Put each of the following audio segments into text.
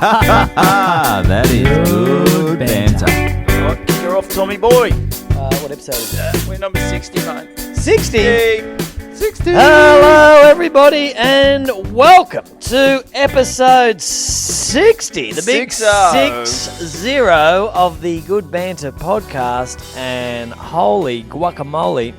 That is good banter. Right, kick her off, Tommy boy. What episode is that? We're number 60, mate. 60? Yay. 60. Hello, everybody, and welcome to episode 60, the big 60 of the Good Banter podcast. And holy guacamole,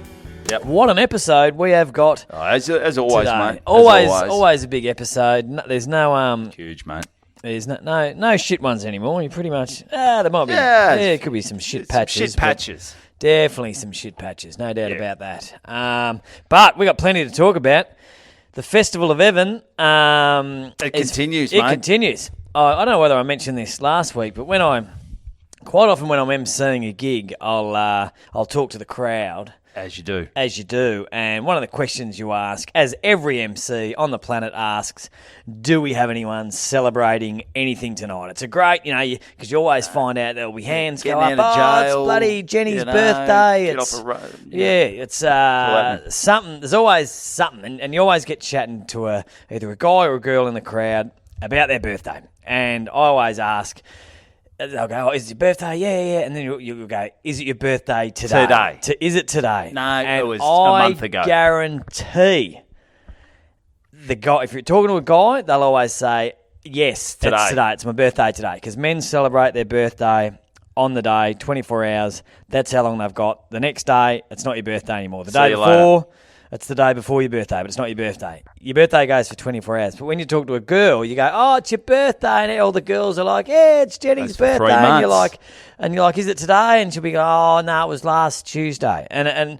Yep. what an episode we have got As always, today. mate. Always a big episode. There's no Huge, mate. there's no shit ones anymore. You pretty much there might be it could be some shit patches. Shit patches. Definitely some shit patches, no doubt about that. But we got plenty to talk about. The Festival of Evan. It continues, mate. It continues. I don't know whether I mentioned this last week, but quite often when I'm emceeing a gig, I'll talk to the crowd. As you do. And one of the questions you ask, as every MC on the planet asks, do we have anyone celebrating anything tonight? It's a great, because you always find out there'll be hands go up. Getting out of It's jail, bloody Jenny's birthday. Get It's off a road. it's something. There's always something, and you always get chatting to either a guy or a girl in the crowd about their birthday. And I always ask, they'll go, is it your birthday? Yeah. And then you'll go, is it your birthday today? Is it today? No, and it was a month ago. I guarantee the guy, if you're talking to a guy, they'll always say, yes, it's today. It's my birthday today. Because men celebrate their birthday on the day, 24 hours. That's how long they've got. The next day, it's not your birthday anymore. The day before, it's the day before your birthday, but it's not your birthday. Your birthday goes for 24 hours. But when you talk to a girl, you go, oh, it's your birthday. And all the girls are like, yeah, it's Jenny's birthday. 3 months. And you're like, is it today? And she'll be going, oh, no, it was last Tuesday. And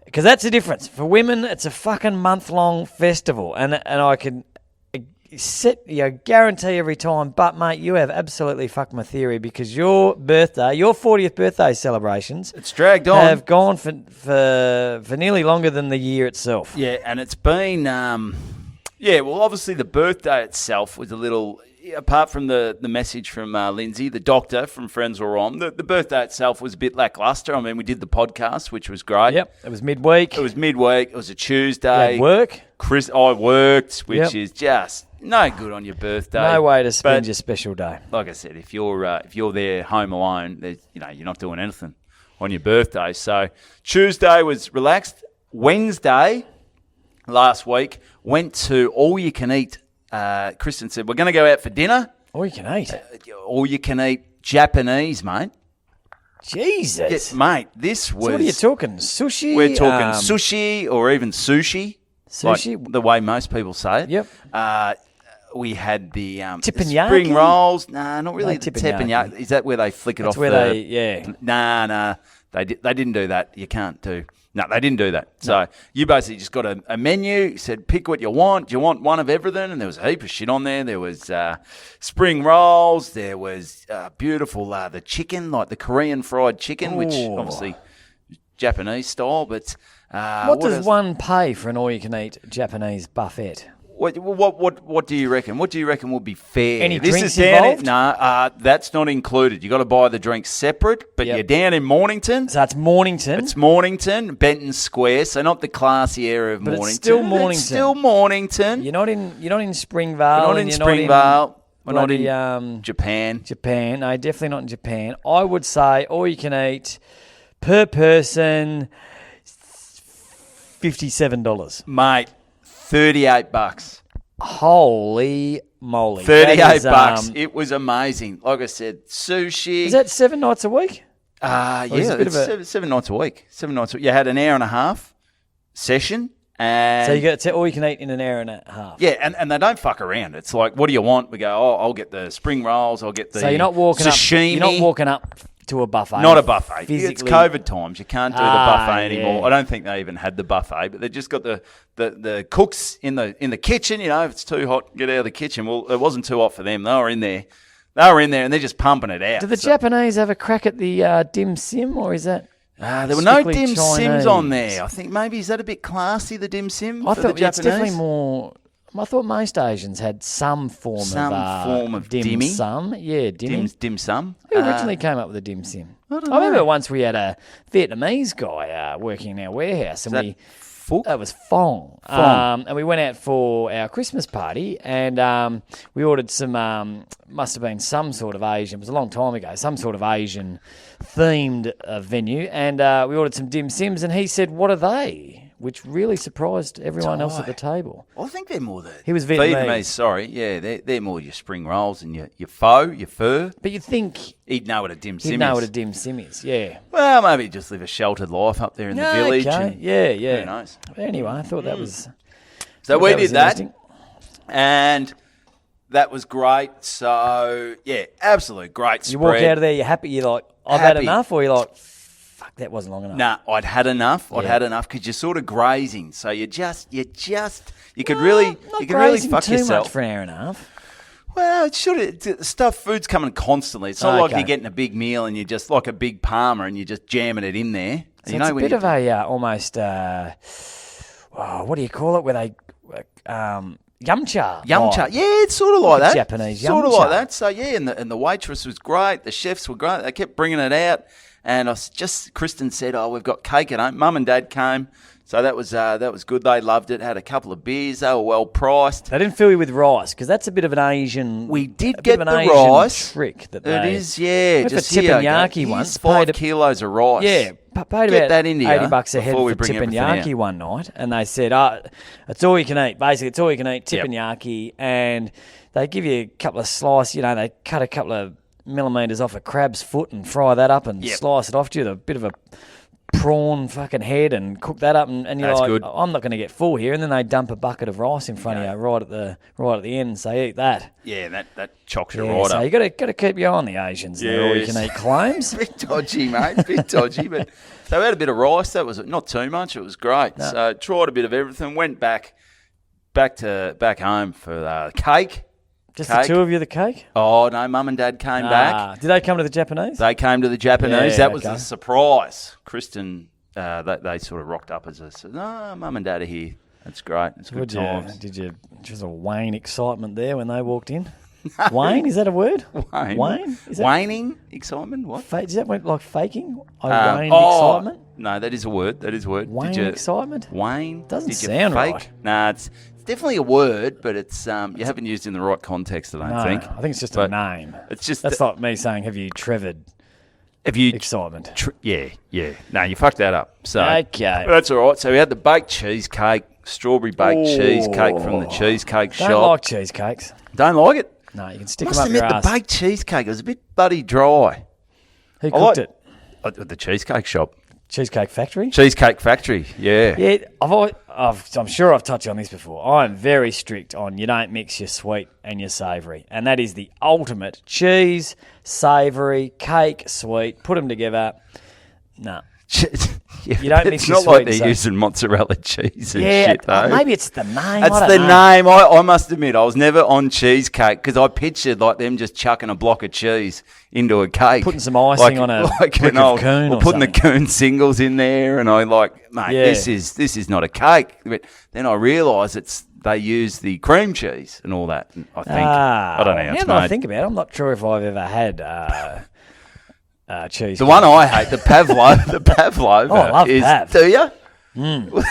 because that's the difference. For women, it's a fucking month-long festival. And I can guarantee every time, but, mate, you have absolutely fucked my theory because your 40th birthday celebrations, It's dragged on. have gone for nearly longer than the year itself. Yeah, and it's been, well, obviously the birthday itself was a little, apart from the message from Lindsay, the doctor from Friends Were On, the birthday itself was a bit lackluster. I mean, we did the podcast, which was great. Yep, it was midweek. It was a Tuesday. You had work. I worked, which is just no good on your birthday. No way to spend your special day. Like I said, if you're there home alone, you're not doing anything on your birthday. So Tuesday was relaxed. Wednesday last week went to all you can eat. Kristen said we're going to go out for dinner. All you can eat. All you can eat Japanese, mate. Jesus, mate. This was. So what are you talking? Sushi. We're talking sushi or even sushi. Sushi, like the way most people say it. Yep. We had the teppanyaki? Spring rolls. Nah, not really. No, the teppanyaki. teppanyaki. Is that where they flick it That's off? where Nah. They didn't do that. You can't do. No, they didn't do that. So you basically just got a menu. Said pick what you want. Do you want one of everything? And there was a heap of shit on there. There was spring rolls. There was beautiful the chicken, like the Korean fried chicken, which obviously is Japanese style. But what does one pay for an all-you-can-eat Japanese buffet? What do you reckon? What do you reckon would be fair? Any drinks involved? No, that's not included. You got to buy the drinks separate. But you're down in Mornington. So it's Mornington. It's Mornington, Benton Square. So not the classy area of Mornington. It's still Mornington. It's still Mornington. You're not in Springvale. We're not in Springvale. We're not bloody, in Japan. Japan. No, definitely not in Japan. I would say all you can eat per person, $57. Mate, $38. Holy moly. $38. It was amazing. Like I said, sushi. Is that 7 nights a week? It's 7 nights a week. 7 nights a week. You had an hour and a half session. And so you get all you can eat in an hour and a half. Yeah, and they don't fuck around. It's like, what do you want? We go, I'll get the spring rolls. I'll get the so you're not walking sashimi. You're not walking up to a buffet. Not a buffet. Physically. It's COVID times. You can't do the buffet anymore. Yeah. I don't think they even had the buffet, but they just got the cooks in the kitchen. If it's too hot, get out of the kitchen. Well, it wasn't too hot for them. They were in there, and they're just pumping it out. Do the Japanese have a crack at the dim sim, or is that? There were no dim sims on there. I think maybe is that a bit classy, the dim sim? I thought it's definitely more I thought most Asians had some form of dim dimmy. sum. Yeah, dimmy. Dim sum. Who originally came up with the dim sim? I don't I remember know. once we had a Vietnamese guy working in our warehouse, and that Phuc? It was Phong. Phong. And we went out for our Christmas party, and we ordered some, must have been some sort of Asian, it was a long time ago, some sort of Asian themed venue, and we ordered some dim sims, and he said, "What are they?" Which really surprised everyone else at the table. I think they're more the... He was Vietnamese. Sorry. Yeah, they're more your spring rolls and your pho. But you'd think He'd know what a dim sim he'd is. know what a dim sim is, yeah. Well, maybe he'd just live a sheltered life up there in the village. Okay. And Yeah. Who knows? Anyway, I thought that was... So we that was did that, interesting. and that was great. So, yeah, absolute great spread. You walk out of there, you're happy, you're like, I've had Happy. enough, or you're like, fuck, that wasn't long enough. Nah, I'd had enough. Yeah. Because you're sort of grazing. So you could really grazing fuck too yourself. much for an hour and a half. Well, it should. Food's coming constantly. It's not like Okay. you're getting a big meal and you're just like a big palmer and you're just jamming it in there. So you it's know, a when bit you- of a almost, what do you call it, where they, yumcha. Yumcha. Yeah, it's sort of like that. Japanese Sort of yumcha. like that. So, yeah, and the waitress was great. The chefs were great. They kept bringing it out. And Kristen said, we've got cake at home. Mum and Dad came. So that was good. They loved it. Had a couple of beers. They were well priced. They didn't fill you with rice, because that's a bit of an Asian... We did a bit get of an the Asian rice. trick. That It they, is, yeah. went for Just here, teppanyaki here's once. 5 paid kilos of rice. Yeah, paid Get about that into you $80 a head before we for bring everything teppanyaki out. one night, and they said, it's all you can eat. Basically, it's all you can eat, teppanyaki, and they give you a couple of slices, they cut a couple of millimetres off a crab's foot and fry that up and slice it off to you, a bit of a prawn fucking head, and cook that up, and you're That's like, good. I'm not going to get full here, and then they dump a bucket of rice in front of you right at the end and say, eat that. Yeah, that chocks you Yeah, right so up. you got to keep your eye on the Asians. They're all you can eat claims. Bit dodgy, mate. Bit dodgy. But so we had a bit of rice. That was not too much. It was great. No. So tried a bit of everything. Went back home for cake. Just Cake. the two of you, the cake? Oh no, Mum and Dad came back. Did they come to the Japanese? They came to the Japanese. Yeah, That was okay. a surprise. Kristen, they sort of rocked up as a, no, Mum and Dad are here. That's great. It's good times. Did you just a Wayne excitement there when they walked in? Wayne, is that a word? Wayne? Is that, Waning excitement? What? does that mean like faking? Wayne excitement? No, that is a word. Wayne excitement? Wayne? Doesn't Did you sound fake? right. Nah, it's definitely a word, but it's you haven't used it in the right context, I don't think. I think it's just But a name. It's just That's like me saying, have you trevored have you excitement? yeah. No, you fucked that up. So Okay. that's all right. So we had the baked cheesecake, strawberry baked cheesecake from the cheesecake Don't shop. like cheesecakes. Don't like it. No, you can stick Must them up admit, your the ass. baked cheesecake was a bit bloody dry. Who I cooked like- it? At the cheesecake shop. Cheesecake Factory? Cheesecake Factory, yeah. Yeah, I'm sure I've touched on this before. I'm very strict on you don't mix your sweet and your savoury. And that is the ultimate. Cheese, savoury, cake, sweet, put them together. No. Yeah, You don't it's mix your not sweet like and they're savoury. using mozzarella cheese and Yeah, shit, though. maybe it's the name. I That's don't the know. name. I must admit, I was never on cheesecake because I pictured like them just chucking a block of cheese into a cake. Putting some icing on a brick an of old, coon or putting the something. coon singles in there, and I like, mate, Yeah. this is not a cake. But then I realised they use the cream cheese and all that. I think I don't know how Now it's that I made. think about it, I'm not sure if I've ever had cheese. The one I hate, the pavlova. The pavlova. Oh, I love is, pav. Do you? Well,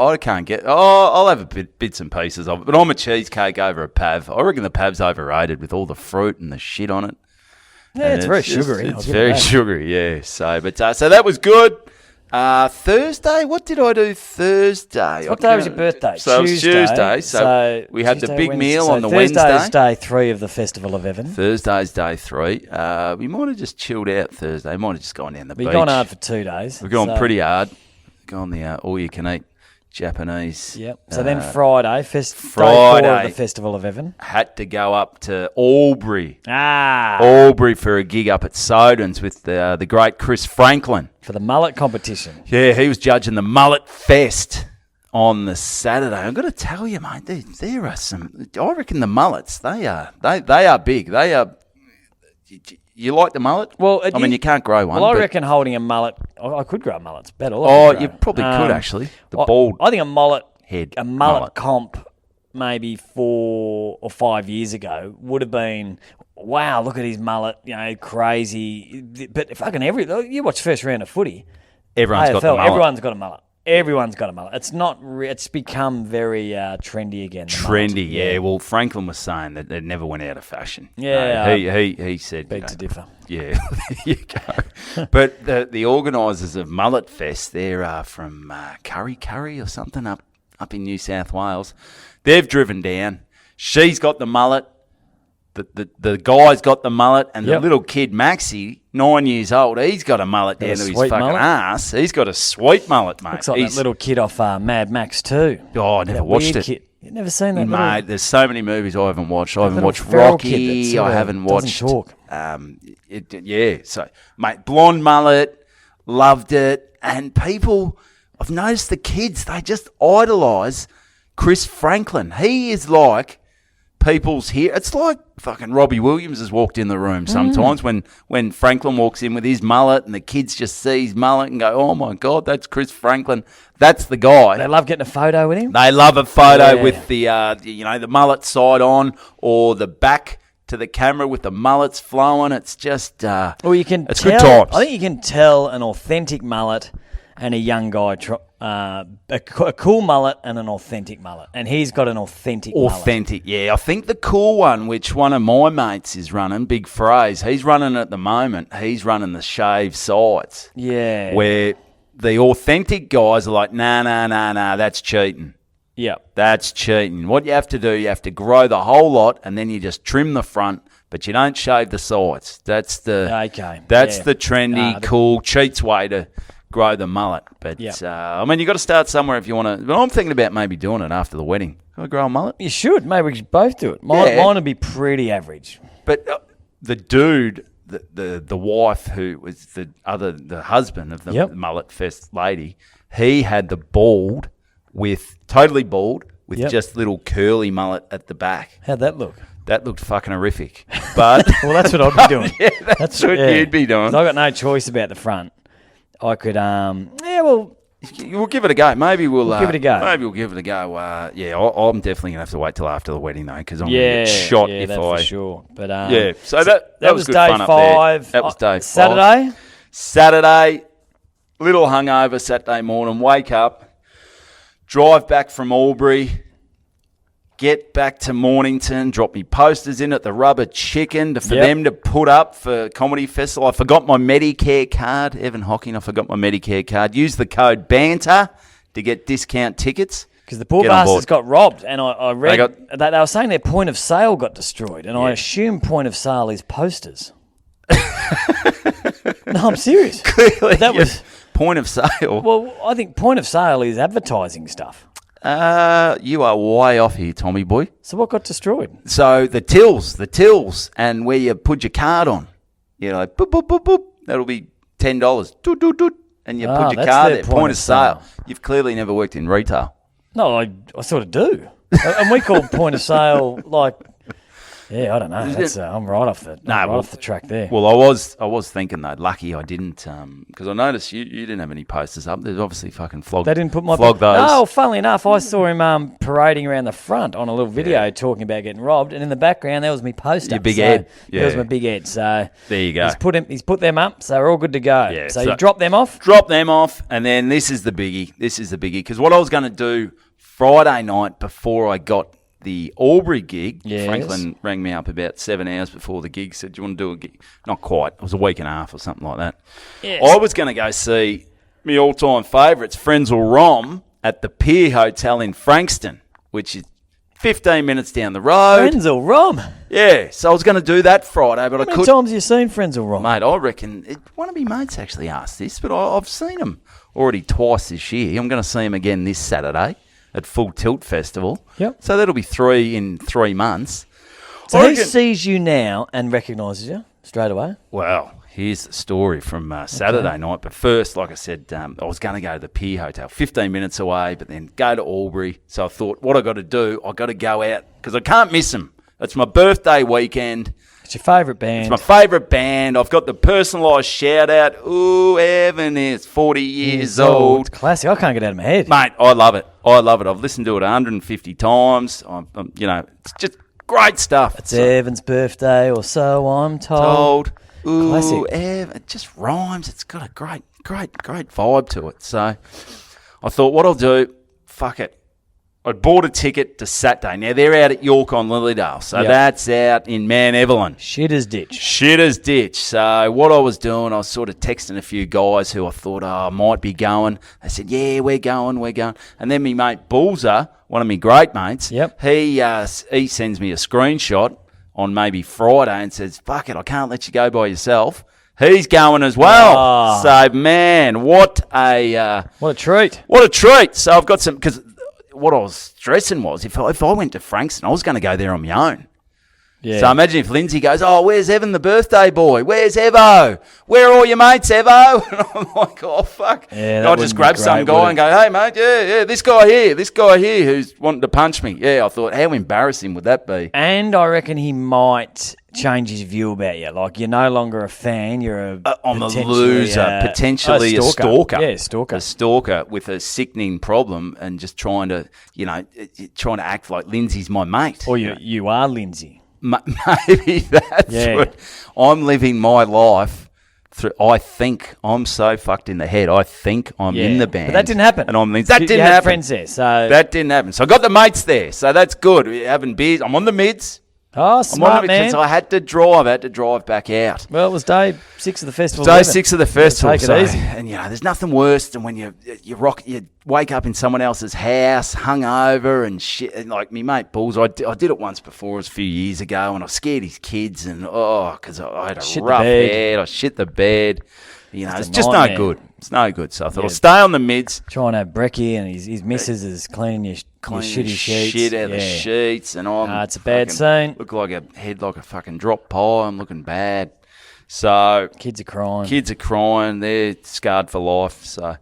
I can't get. I'll have bits and pieces of it, but I'm a cheesecake over a pav. I reckon the pav's overrated with all the fruit and the shit on it. Yeah, And it's very just- sugary. I'll It's give it very that. sugary, yeah. So that was good. Thursday, what did I do Thursday? What day was your birthday? So it was Tuesday. So we had the Tuesday, big Wednesday. meal So on the Thursday's Wednesday. day 3 of the Festival of Evan. Thursday's day 3. We might have just chilled out Thursday. We might have just gone down the beach. We've gone hard for 2 days. We've gone so- pretty hard. Gone the all-you-can-eat Japanese. Yep. So then Friday, day 4 Friday. of the Festival of Evan. Had to go up to Albury. Ah, Albury for a gig up at Soden's with the great Chris Franklin. for the mullet competition. Yeah, he was judging the Mullet Fest on the Saturday. I've got to tell you, mate, there are some. I reckon the mullets. They are big. They are. You like the mullet? Well, I mean, you can't grow one. Well, I but- reckon holding a mullet. I could grow mullets better. Oh, you probably could actually. The bald I think a mullet head a mullet comp maybe 4 or 5 years ago would have been, wow, look at his mullet, crazy. But fucking you watch first round of footy, Everyone's got the AFL, mullet. everyone's got a mullet. Everyone's got a mullet. It's not. It's become very trendy again. Trendy, yeah. Well, Franklin was saying that it never went out of fashion. Yeah. He said. Beg to differ. Yeah, there you go. But the organisers of Mullet Fest, they're from Curry or something up in New South Wales. They've driven down. She's got the mullet. The guy's got the mullet, and the little kid Maxie, 9 years old, he's got a mullet down to his fucking ass. He's got a sweet mullet, mate. Looks like that little kid off Mad Max too. Oh, I never watched it. Kid. You've never seen that, mate? little... There's so many movies I haven't watched. I haven't little watched feral Rocky. kid I haven't watched. Talk. So, mate, blonde mullet, loved it, and people. I've noticed the kids. They just idolise Chris Franklin. He is like people's hero. It's like fucking Robbie Williams has walked in the room sometimes when Franklin walks in with his mullet and the kids just see his mullet and go, oh my God, that's Chris Franklin. That's the guy. They love getting a photo with him. They love a photo with the the mullet side on or the back to the camera with the mullets flowing. It's just well, you can it's tell, good times. I think you can tell an authentic mullet and a young guy, a cool mullet and an authentic mullet. And he's got an authentic mullet. Yeah. I think the cool one, which one of my mates is running, Big Phrase, he's running at the moment. He's running the shaved sides. Yeah. Where the authentic guys are like, nah, that's cheating. Yeah. That's cheating. What you have to do, you have to grow the whole lot and then you just trim the front, but you don't shave the sides. That's the trendy, cool, cheats way to grow the mullet. But, I mean, you got to start somewhere if you want to. But I'm thinking about maybe doing it after the wedding. Can I grow a mullet? You should. Maybe we should both do it. Mine would be pretty average. But the dude, the wife who was the husband of the Mullet Fest lady, he had the totally bald with just little curly mullet at the back. How'd that look? That looked fucking horrific. But well, that's what I'd be doing. that's what you'd be doing. I've got no choice about the front. I could, we'll give it a go. Maybe we'll give it a go. Maybe we'll give it a go. I'm definitely gonna have to wait till after the wedding though, because I'm gonna get shot if that's I. For sure. But so that was good day fun 5. Up there. That was day 5. Saturday, little hungover Saturday morning. Wake up, drive back from Albury. Get back to Mornington, drop me posters in at the Rubber Chicken for them to put up for Comedy Festival. I forgot my Medicare card. Evan Hocking, I forgot my Medicare card. Use the code BANTER to get discount tickets. Because the poor bastards got robbed, and I read that they were saying their point of sale got destroyed, and I assume point of sale is posters. No, I'm serious. Clearly, that was point of sale. Well, I think point of sale is advertising stuff. You are way off here, Tommy boy. So what got destroyed? So the tills, and where you put your card on. Like boop, boop, boop, boop. That'll be $10. Doot, doot, doot. And you put your card there. Point of sale. You've clearly never worked in retail. No, I sort of do. And we call point of sale like... Yeah, I don't know. That's, I'm right off the track there. Well, I was thinking though. Lucky I didn't, because I noticed you didn't have any posters up. There's obviously fucking flogged. They didn't put my flog those. No, funnily enough, I saw him parading around the front on a little video talking about getting robbed, and in the background there was my poster. Your big head. Yeah, that was my big head. So there you go. He's put them up, so we're all good to go. Yeah, so you drop them off. Drop them off, and then this is the biggie. Because what I was going to do Friday night before I got the Albury gig, Franklin rang me up about 7 hours before the gig, said, do you want to do a gig? Not quite. It was a week and a half or something like that. Yes. I was going to go see my all-time favourites, Frenzell Rom, at the Pier Hotel in Frankston, which is 15 minutes down the road. Frenzell Rom? Yeah, so I was going to do that Friday, but I couldn't. How many times have you seen Frenzell Rom? Mate, I reckon, one of my mates actually asked this, but I've seen him already twice this year. I'm going to see him again this Saturday at Full Tilt Festival. Yep. So that'll be 3 in 3 months. So he sees you now and recognises you straight away? Well, here's the story from Saturday night. But first, like I said, I was going to go to the Pier Hotel, 15 minutes away, but then go to Albury. So I thought, what I got to do, I got to go out because I can't miss them. It's my birthday weekend. It's your favourite band. It's my favourite band. I've got the personalised shout-out. Ooh, Evan is 40 years old. Classic. I can't get out of my head. Mate, I love it. I love it. I've listened to it 150 times. It's just great stuff. It's Evan's birthday, or so I'm told. Ooh, Classic. Ev, it just rhymes. It's got a great vibe to it. So I thought, what I'll do, fuck it. I bought a ticket to Saturday. Now, they're out at York on Lilydale. So that's out in Mount Evelyn. Shitter's Ditch. So what I was doing, I was sort of texting a few guys who I thought, might be going. They said, yeah, we're going. And then me mate Bullser, one of my great mates, he sends me a screenshot on maybe Friday and says, fuck it, I can't let you go by yourself. He's going as well. Oh. So, man, what a treat. What a treat. So I've got some, because what I was stressing was if I went to Frankston, I was going to go there on my own. Yeah. So imagine if Lindsay goes, where's Evan the birthday boy? Where's Evo? Where are all your mates, Evo? And I'm like, oh, fuck. Yeah, and I'll just grab some guy and go, hey, mate, this guy here who's wanting to punch me. Yeah, I thought, how embarrassing would that be? And I reckon he might change his view about you. Like, you're no longer a fan, you're I'm a loser, potentially a stalker. Yeah, stalker. A stalker with a sickening problem and just trying to act like Lindsay's my mate. Or you are Lindsay. Maybe that's what I'm living my life through. I think I'm so fucked in the head. I think I'm in the band. But that didn't happen. And I'm Lindsay. That didn't happen. happen. Friends there, so that didn't happen. So I got the mates there. So that's good. We're having beers. I'm on the mids. Oh, smart, man. So I had to drive back out. Well, it was day 6 of the festival. Day 6 of the festival. Take it easy. And there's nothing worse than when you wake up in someone else's house, hungover and shit. And like me mate Bulls, I did it once before, it was a few years ago, and I scared his kids, and because I had a rough head, I shit the bed. It's just no good. It's no good. So I thought I'll stay on the mids. Try and have brekkie, and his missus is cleaning your shitty sheets. Shit out of the sheets, and it's a bad scene. Look like a head like a fucking drop pie. I'm looking bad. So kids are crying. They're scarred for life. So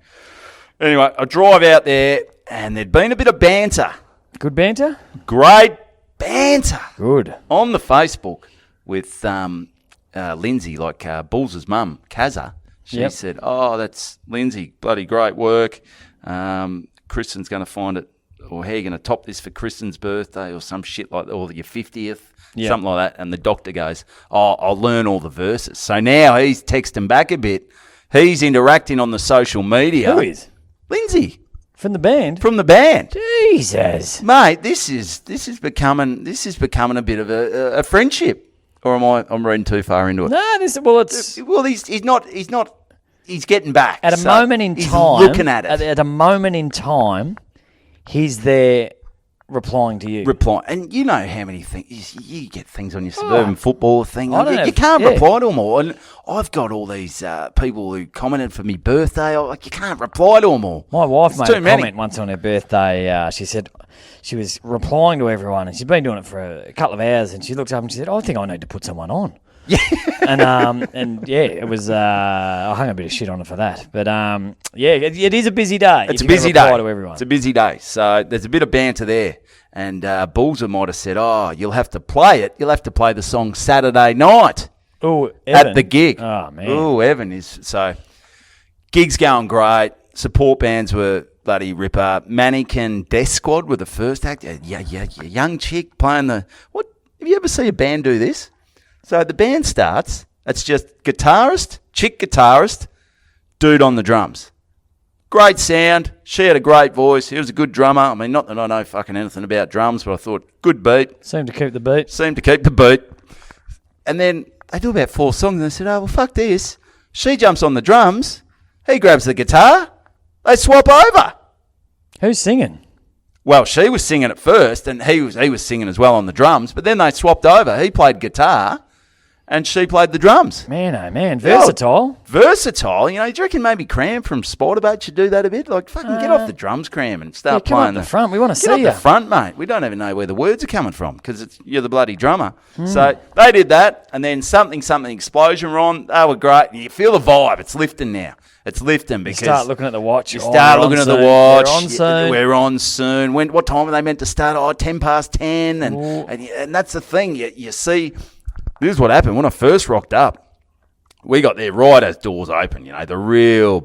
anyway, I drive out there, and there'd been a bit of banter. Good banter. Great banter. Good on the Facebook with Lindsay, like Bulls' mum, Kazza. She said, that's Lindsay, bloody great work. Kristen's going to find it, or how are you going to top this for Kristen's birthday or some shit like that, or your 50th, something like that. And the doctor goes, I'll learn all the verses. So now he's texting back a bit. He's interacting on the social media. Who is? Lindsay. From the band? From the band. Jesus. Mate, this is becoming a bit of a friendship. Or I'm reading too far into it? No, he's getting back. At a moment in time. He's looking at it. At a moment in time, he's there replying to you. And you know how many things, you get things on your suburban football thing. You can't reply to them all. And I've got all these people who commented for me birthday. You can't reply to them all. My wife made a comment once on her birthday. She said she was replying to everyone, and she'd been doing it for a couple of hours, and she looked up and she said, I think I need to put someone on. Yeah. It was, I hung a bit of shit on it for that. But, it is a busy day. It's a busy day. To everyone. It's a busy day. So there's a bit of banter there. And Bullser might have said, you'll have to play it. You'll have to play the song Saturday night. At the gig. Oh, man. Evan is. So gig's going great. Support bands were bloody ripper. Mannequin Death Squad were the first act. Young chick playing what? Have you ever seen a band do this? So the band starts. It's just chick guitarist, dude on the drums. Great sound. She had a great voice. He was a good drummer. I mean, not that I know fucking anything about drums, but I thought, good beat. Seemed to keep the beat. And then they do about 4 songs, and they said, well, fuck this. She jumps on the drums. He grabs the guitar. They swap over. Who's singing? Well, she was singing at first, and he was singing as well on the drums, but then they swapped over. He played guitar, and she played the drums. Man, oh man, versatile. Versatile. Do you reckon maybe Cram from Spiderbait should do that a bit? Like, fucking get off the drums, Cram, and start playing the front. We want to see you. Get up the front, mate. We don't even know where the words are coming from because you're the bloody drummer. So they did that, and then something explosion were on. They were great. You feel the vibe. It's lifting now. It's lifting because... You start looking at the watch. We're on soon. What time are they meant to start? 10 past 10. And that's the thing. You see, this is what happened. When I first rocked up, we got there right as doors open, the real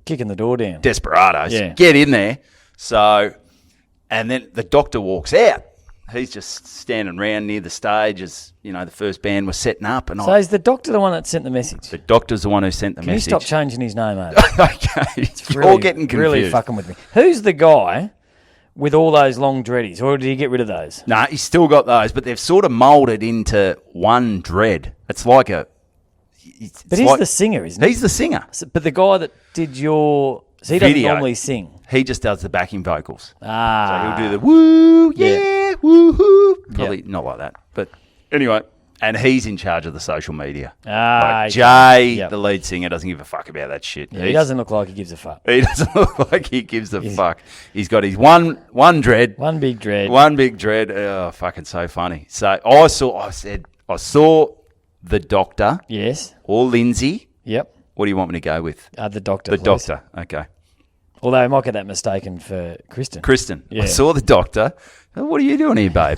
kicking the door down. Desperados. Yeah. Get in there. So, and then the doctor walks out. He's just standing around near the stage as, the first band was setting up. And So is the doctor the one that sent the message? the doctor's the one who sent the Can you message. stop changing his name, mate? Okay. You're getting confused. Really fucking with me. Who's the guy with all those long dreadies, or did he get rid of those? No, he's still got those, but they've sort of moulded into one dread. It's like a... But he's the singer, isn't he? He's the singer. But the guy that did your... So he doesn't Video. normally sing. He just does the backing vocals. Ah. So he'll do the woo, yeah, woo-hoo. Probably not like that. But anyway, and he's in charge of the social media. Ah, Like Jay, Yep. the lead singer, doesn't give a fuck about that shit. He doesn't look like he gives a fuck. He doesn't look like he gives a fuck. He's got his one dread. One big dread. One big dread. Oh, fucking so funny. So I saw the doctor Yes. or Lindsay. Yep. What do you want me to go with? The doctor. The please. doctor. Okay. Although I might get that mistaken for Kristen. Kristen. Yeah. I saw the doctor. What are you doing here, babe?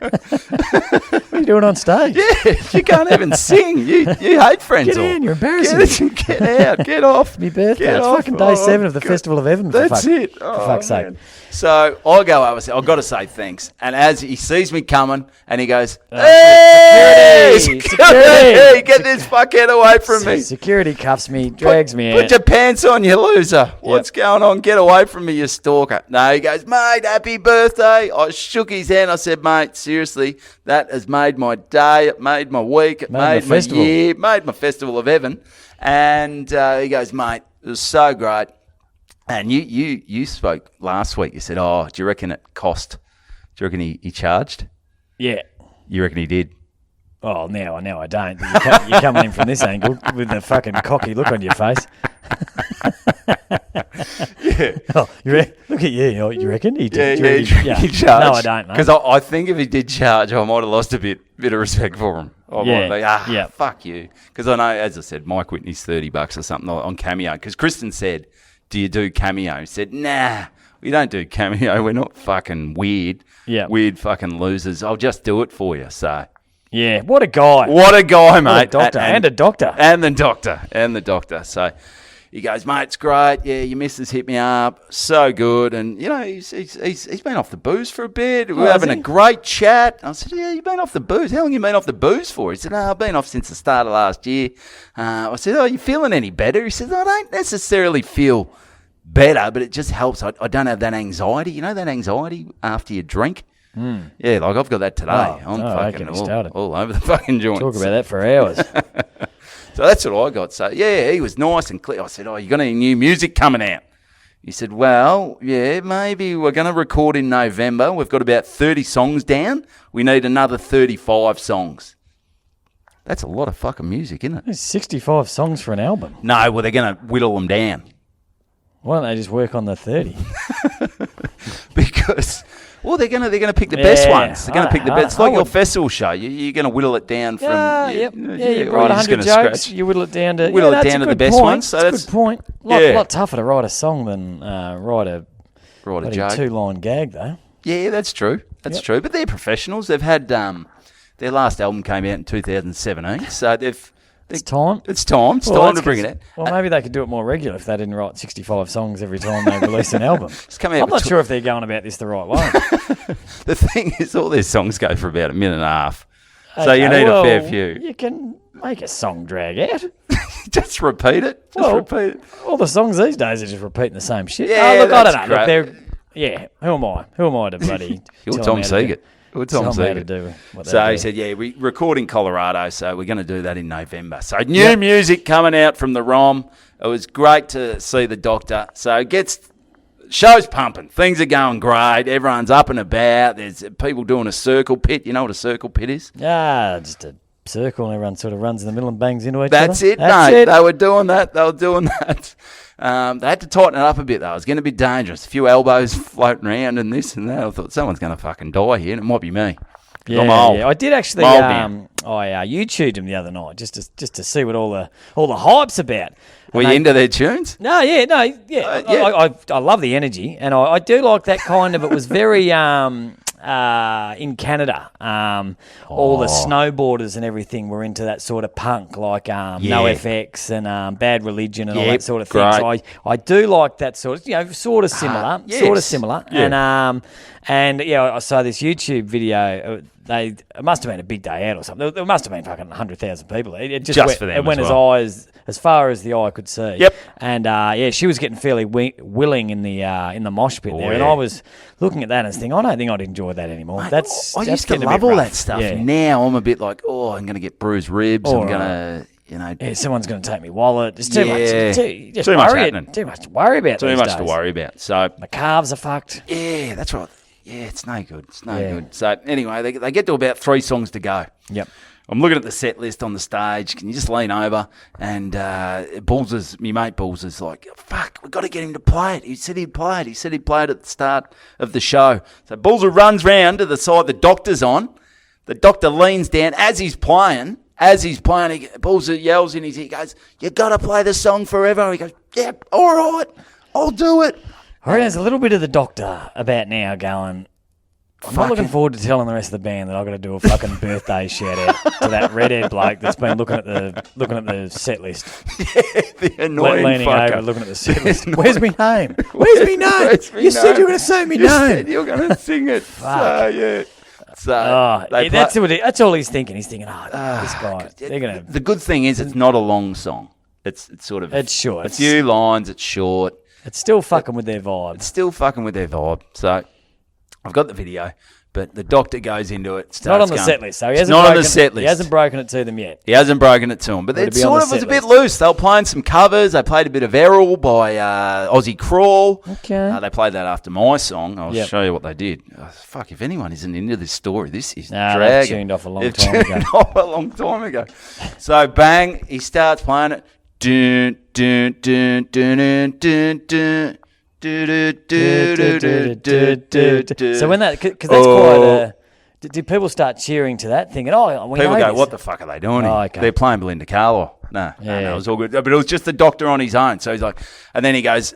What are you doing on stage? Yeah, you can't even sing. You hate Friends. Get in, you're embarrassing Get out. Get off. Me birthday. Get It's off. fucking day 7 of the God. Festival of Heaven. That's it. For fuck's sake. Man. So I go over and say, I've got to say thanks. And as he sees me coming, and he goes, hey, security. get this fuckhead away from me. Security cuffs me, drags me Put out. your pants on, you loser. What's going on? Get away from me, you stalker. No, he goes, mate, happy birthday. I shook his hand. I said, mate, seriously, that has made my day. It made my week. It made my festival. year. It made my Festival of Heaven. And he goes, mate, it was so great. And you spoke last week. You said, oh, do you reckon it cost? Do you reckon he charged? Yeah. You reckon he did? Oh, now I don't. You're coming in from this angle with a fucking cocky look on your face. Yeah. Oh, look at you. You reckon he did? He charged. No, I don't, mate. Because I think if he did charge, I might have lost a bit of respect for him. I might be, fuck you. Because I know, as I said, Mike Whitney's $30 or something on Cameo. Because Kristen said, do you do Cameo? He said, nah, we don't do Cameo. We're not fucking weird. Yeah. Weird fucking losers. I'll just do it for you. So. Yeah, what a guy. What a guy, mate. What a doctor. And a doctor. And the doctor. So he goes, mate, it's great. Yeah, your missus hit me up. So good. And, he's been off the booze for a bit. We're having a great chat. I said, yeah, you've been off the booze. How long you been off the booze for? He said, I've been off since the start of last year. I said, you feeling any better? He said, I don't necessarily feel better, but it just helps. I don't have that anxiety. You know that anxiety after you drink? Mm. Yeah, like I've got that today. I'm fucking all over the fucking joint. Talk about that for hours. So that's what I got. So, yeah, he was nice and clear. I said, you got any new music coming out? He said, well, yeah, maybe we're going to record in November. We've got about 30 songs down. We need another 35 songs. That's a lot of fucking music, isn't it? There's 65 songs for an album. No, well, they're going to whittle them down. Why don't they just work on the 30? Because... Well, they're gonna pick the best ones. They're gonna pick the best. It's like your festival show. You're gonna whittle it down from. You write 100 jokes. You whittle it down to the best ones. So that's a good point. A lot tougher to write a song than write a joke. 2-line gag, though. Yeah, that's true. That's true. But they're professionals. They've had their last album came out in 2017, so they've. It's time. It's time. It's time to bring it out. Well, maybe they could do it more regular if they didn't write 65 songs every time they release an album. I'm not sure if they're going about this the right way. The thing is, all their songs go for about a minute and a half. Okay, so you need a fair few. You can make a song drag out. Just repeat it. Repeat it. All the songs these days are just repeating the same shit. Yeah, look, I don't know. Look, who am I? Who am I to bloody You're Tom Siegert. Tom Siegert. So he said, we record in Colorado, so we're going to do that in November. So new music coming out from the ROM. It was great to see the doctor. So show's pumping. Things are going great. Everyone's up and about. There's people doing a circle pit. You know what a circle pit is? Yeah, just a circle and everyone sort of runs in the middle and bangs into each That's other. It, mate. They were doing that. They had to tighten it up a bit, though. It was going to be dangerous. A few elbows floating around and this and that. I thought someone's going to fucking die here, and it might be me. Yeah, I'm old. Yeah. I did actually. I YouTubed him the other night just to see what all the hype's about. Were you into their tunes? I love the energy, and I do like that kind of. It was very in Canada. All the snowboarders and everything were into that sort of punk, like NoFX and Bad Religion and all that sort of thing. Great. So I do like that sort of, sort of similar, Yeah. And I saw this YouTube video. It must have been a big day out or something. There must have been fucking 100,000 people. It just went, for them it went as well. as far as the eye could see. Yep. And she was getting fairly willing in the mosh pit there, and I was looking at that and thinking, I don't think I'd enjoy that anymore. Mate, That's I used to getting a love bit all rough. that stuff. Yeah. Now I'm a bit like, I'm going to get bruised ribs. Or, I'm going to, Yeah, someone's going to take me wallet. It's too much. Just Too much worry- happening. Too much to worry about. too these much days. to worry about. So My calves are fucked. yeah, that's right. Yeah, it's no good. It's no Yeah. good. So anyway, they get to about 3 songs to go. Yep. I'm looking at the set list on the stage. Can you just lean over? And me mate Bulls is like, fuck, we've got to get him to play it. He said he'd play it. He said he'd play it at the start of the show. So Bulls runs round to the side the doctor's on. The doctor leans down as he's playing. Bulls yells in his ear, he goes, you got to play the song forever. He goes, yep, all right, I'll do it. I reckon there's a little bit of the doctor about now going, I'm not looking forward to telling the rest of the band that I've got to do a fucking birthday shout out to that redhead bloke that's been looking at the set list. The annoying Leaning fucker. over looking at the set list. Where's me name? Where's me name? You said you were going to say me You said name. you were going to sing it. So, yeah. So, That's all he's thinking. He's thinking, this guy, they're going to... The good thing is it's not a long song. It's sort of... It's short. A few lines, it's short. It's still fucking with their vibe. It's still fucking with their vibe. So, I've got the video, but the doctor goes into it. Not on the set list, so he hasn't not on broken- the set list. He hasn't broken it to them yet. He hasn't broken it to them. But It'll it be on sort the of was set a bit list. loose. They were playing some covers. They played a bit of Errol by Aussie Crawl. Okay. They played that after my song. I'll Yep. show you what they did. Fuck, if anyone isn't into this story, this is Nah, they've dragging. tuned off a long They've time tuned ago. off a long time ago. So, bang, he starts playing it. Dun, dun, dun, dun, dun, dun, dun. So when that, because that's quite a... Did people start cheering to that, thinking, we People know go, this? what the fuck are they doing here? Oh, okay. They're playing Belinda Carlisle. No, it was all good. But it was just the doctor on his own. So he's like, and then he goes,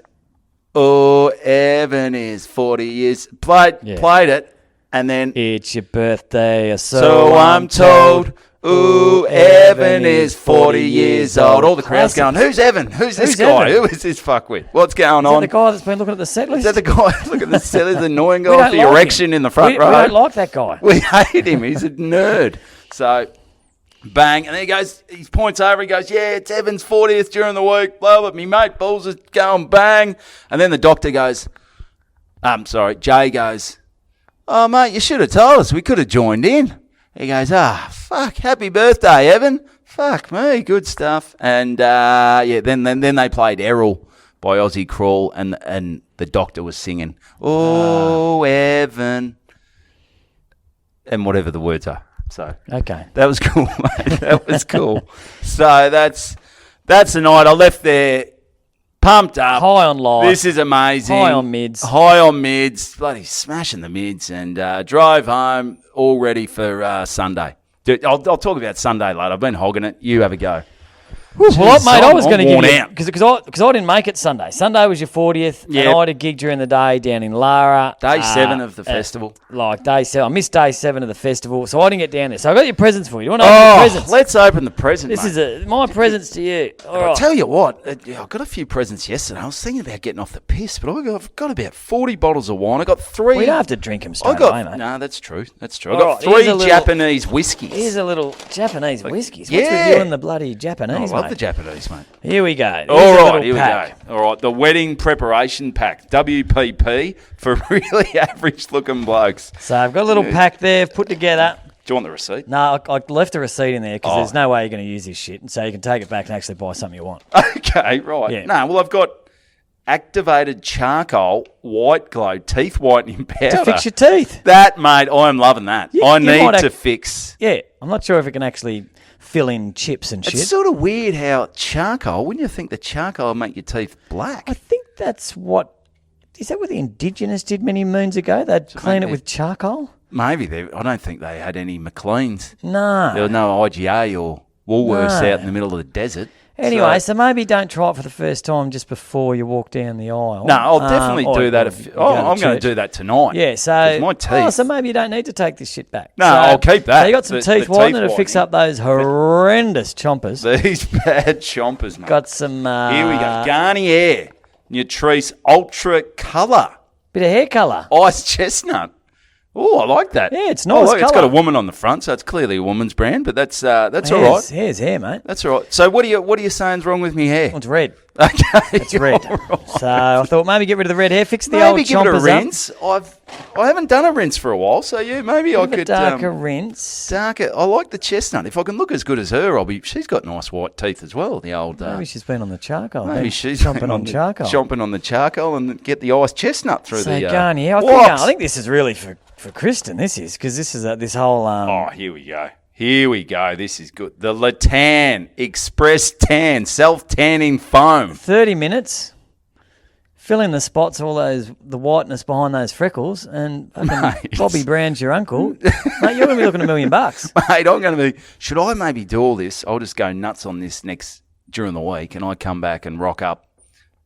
Evan is 40 years. Played it, and then, It's your birthday, or so I'm told. Ooh, Evan is 40 years old. All the crowd's going, who's Evan? Who's this guy? Evan? Who is this fuckwit? What's going Is that on? the guy that's been looking at the set list? Is that the guy? Look at this silly, the annoying We guy don't with the like erection him. in the front we row. don't like that guy. We hate him. He's a nerd. So, bang. And then he goes, he points over, he goes, yeah, it's Evan's 40th during the week. Blah, blah. Me mate Bulls is going bang. And then the doctor goes, Jay goes, oh, mate, you should have told us. We could have joined in. He goes, fuck, happy birthday, Evan. Fuck me, good stuff. And, then they played Errol by Aussie Crawl, and the doctor was singing, Evan, and whatever the words are. So Okay. that was cool, mate. That was cool. So that's the night. I left there pumped up. High on life. This is amazing. High on mids. High on mids. Bloody smashing the mids, and drove home all ready for Sunday. Dude, I'll talk about Sunday later. I've been hogging it. You have a go. Well, Jeez, mate, I was I'm going to give worn you... out. Because I didn't make it Sunday. Sunday was your 40th, Yep. and I had a gig during the day down in Lara. Day 7 of the festival. Day 7. I missed day 7 of the festival, so I didn't get down there. So I got your presents for you. You want to open your presents? Let's open the present, This mate. is my presents to you. All I'll right. tell you what, I got a few presents yesterday. I was thinking about getting off the piss, but I've got about 40 bottles of wine. I got 3. We don't have to drink them straight I got away, mate. no, that's true. That's true. I All got right, 3 here's a little- Japanese whiskies. Here's a little Japanese whiskies. What's yeah. with you and the bloody I Japanese, love mate? the Japanese, mate. Here we go. Here's All a right, little here pack. we go. All right, the wedding preparation pack, WPP, for really average-looking blokes. So I've got a little pack there put together. Do you want the receipt? No, I left a receipt in there because Oh. there's no way you're going to use this shit. And so you can take it back and actually buy something you want. Okay, right. Yeah. No, well, I've got activated charcoal white glow teeth whitening powder. To fix your teeth. That, mate, I'm loving that. I you might need act- to fix. Yeah, I'm not sure if it can actually fill in chips and shit. It's sort of weird how charcoal, wouldn't you think the charcoal would make your teeth black? I think that's what... Is that what the Indigenous did many moons ago? They'd clean it maybe. with charcoal? Maybe. I don't think they had any McLeans. No. There was no IGA or Woolworths No. out in the middle of the desert. Anyway, so maybe don't try it for the first time just before you walk down the aisle. No, I'll definitely do that. I'm going to do that tonight. Yeah, so my teeth. so maybe you don't need to take this shit back. No, so, I'll keep that. So you got some teeth whitening to fix up those horrendous chompers. These bad chompers, mate. Got some. Here we go. Garnier Nutrice Ultra Colour. Bit of hair colour. Ice chestnut. Oh, I like that. Yeah, it's nice. It's got a woman on the front, so it's clearly a woman's brand. But that's all right. Hair's hair, mate. That's all right. So what are you saying's wrong with me hair? Well, it's red. Okay, it's red. Right. So I thought maybe get rid of the red hair, fix the old chompers give it a rinse. I haven't done a rince for a while, so yeah, maybe I could darker rinse. Darker. I like the chestnut. If I can look as good as her, she's got nice white teeth as well. The old. Maybe she's been on the charcoal. Maybe she's chomping on charcoal. Chomping on the charcoal and get the ice chestnut through the. Garnier. I think this is really for Kristen. This is because this is this whole. Here we go. Here we go. This is good. The Latan Express Tan Self-Tanning Foam. 30 minutes. Fill in the spots, the whiteness behind those freckles, and Bobby Brown's your uncle. Mate, you're going to be looking at $1 million. Mate, I'm going to be... Should I maybe do all this? I'll just go nuts on this during the week, and I come back and rock up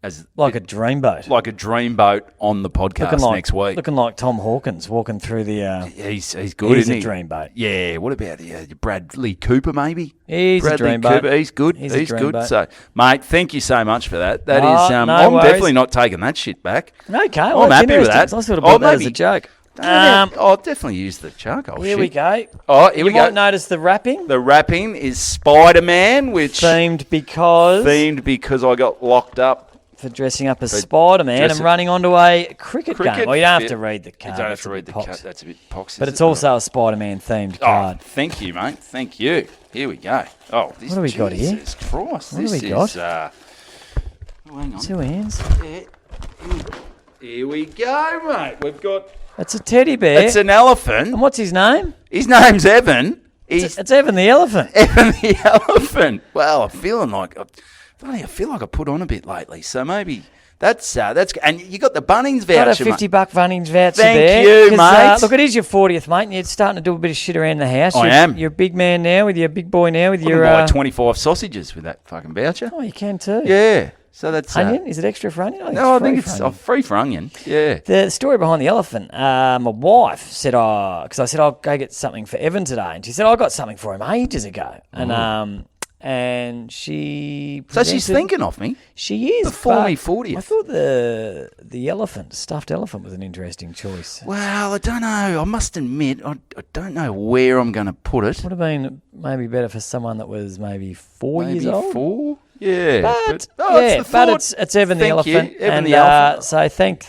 as... Like a dreamboat. Like a dreamboat on the podcast next week. Looking like Tom Hawkins walking through the... He's good, isn't he? He's a dreamboat. Yeah, what about Bradley Cooper, maybe? He's Bradley a dreamboat. Cooper, he's good. He's good. So, mate, thank you so much for that. That is... no I'm worries. definitely not taking that shit back. Okay, I'm happy with that. I sort of bought that as a joke. I'll definitely use the charcoal. Here we go. Oh, here we go. You might notice the wrapping. The wrapping is Spider-Man, which... Themed because I got locked up. For dressing up as Spider-Man and running onto a cricket game. Well, you don't have to read the card. You don't have to read the card. That's a bit poxy. But it's also a Spider-Man themed card. Thank you, mate. Thank you. Here we go. Oh, this, what do we got here? Jesus Christ. What have we got? Hang on. 2 hands. Yeah. Here we go, mate. We've got... It's a teddy bear. It's an elephant. And what's his name? His name's Evan. It's Evan the elephant. Evan the elephant. Well, I feel like I put on a bit lately, so maybe that's and you got the Bunnings voucher. Got a $50 Bunnings voucher Thank there. you, mate. Look, it is your 40th, mate, and you're starting to do a bit of shit around the house. I am. You're a big man now with your big boy now with your. Buy 25 sausages with that fucking voucher. Oh, you can too. Yeah. So that's onion. Is it extra for onion? I think it's free for onion. Yeah. The story behind the elephant. My wife said, because I said I'll go get something for Evan today, and she said I got something for him ages ago, and she... So she's thinking of me? She is. Before me 40th. I thought the stuffed elephant was an interesting choice. Well, I don't know. I must admit, I don't know where I'm going to put it. Would have been maybe better for someone that was maybe 4 years old. Maybe 4? Yeah. But it's Evan the elephant. Evan the elephant. So thank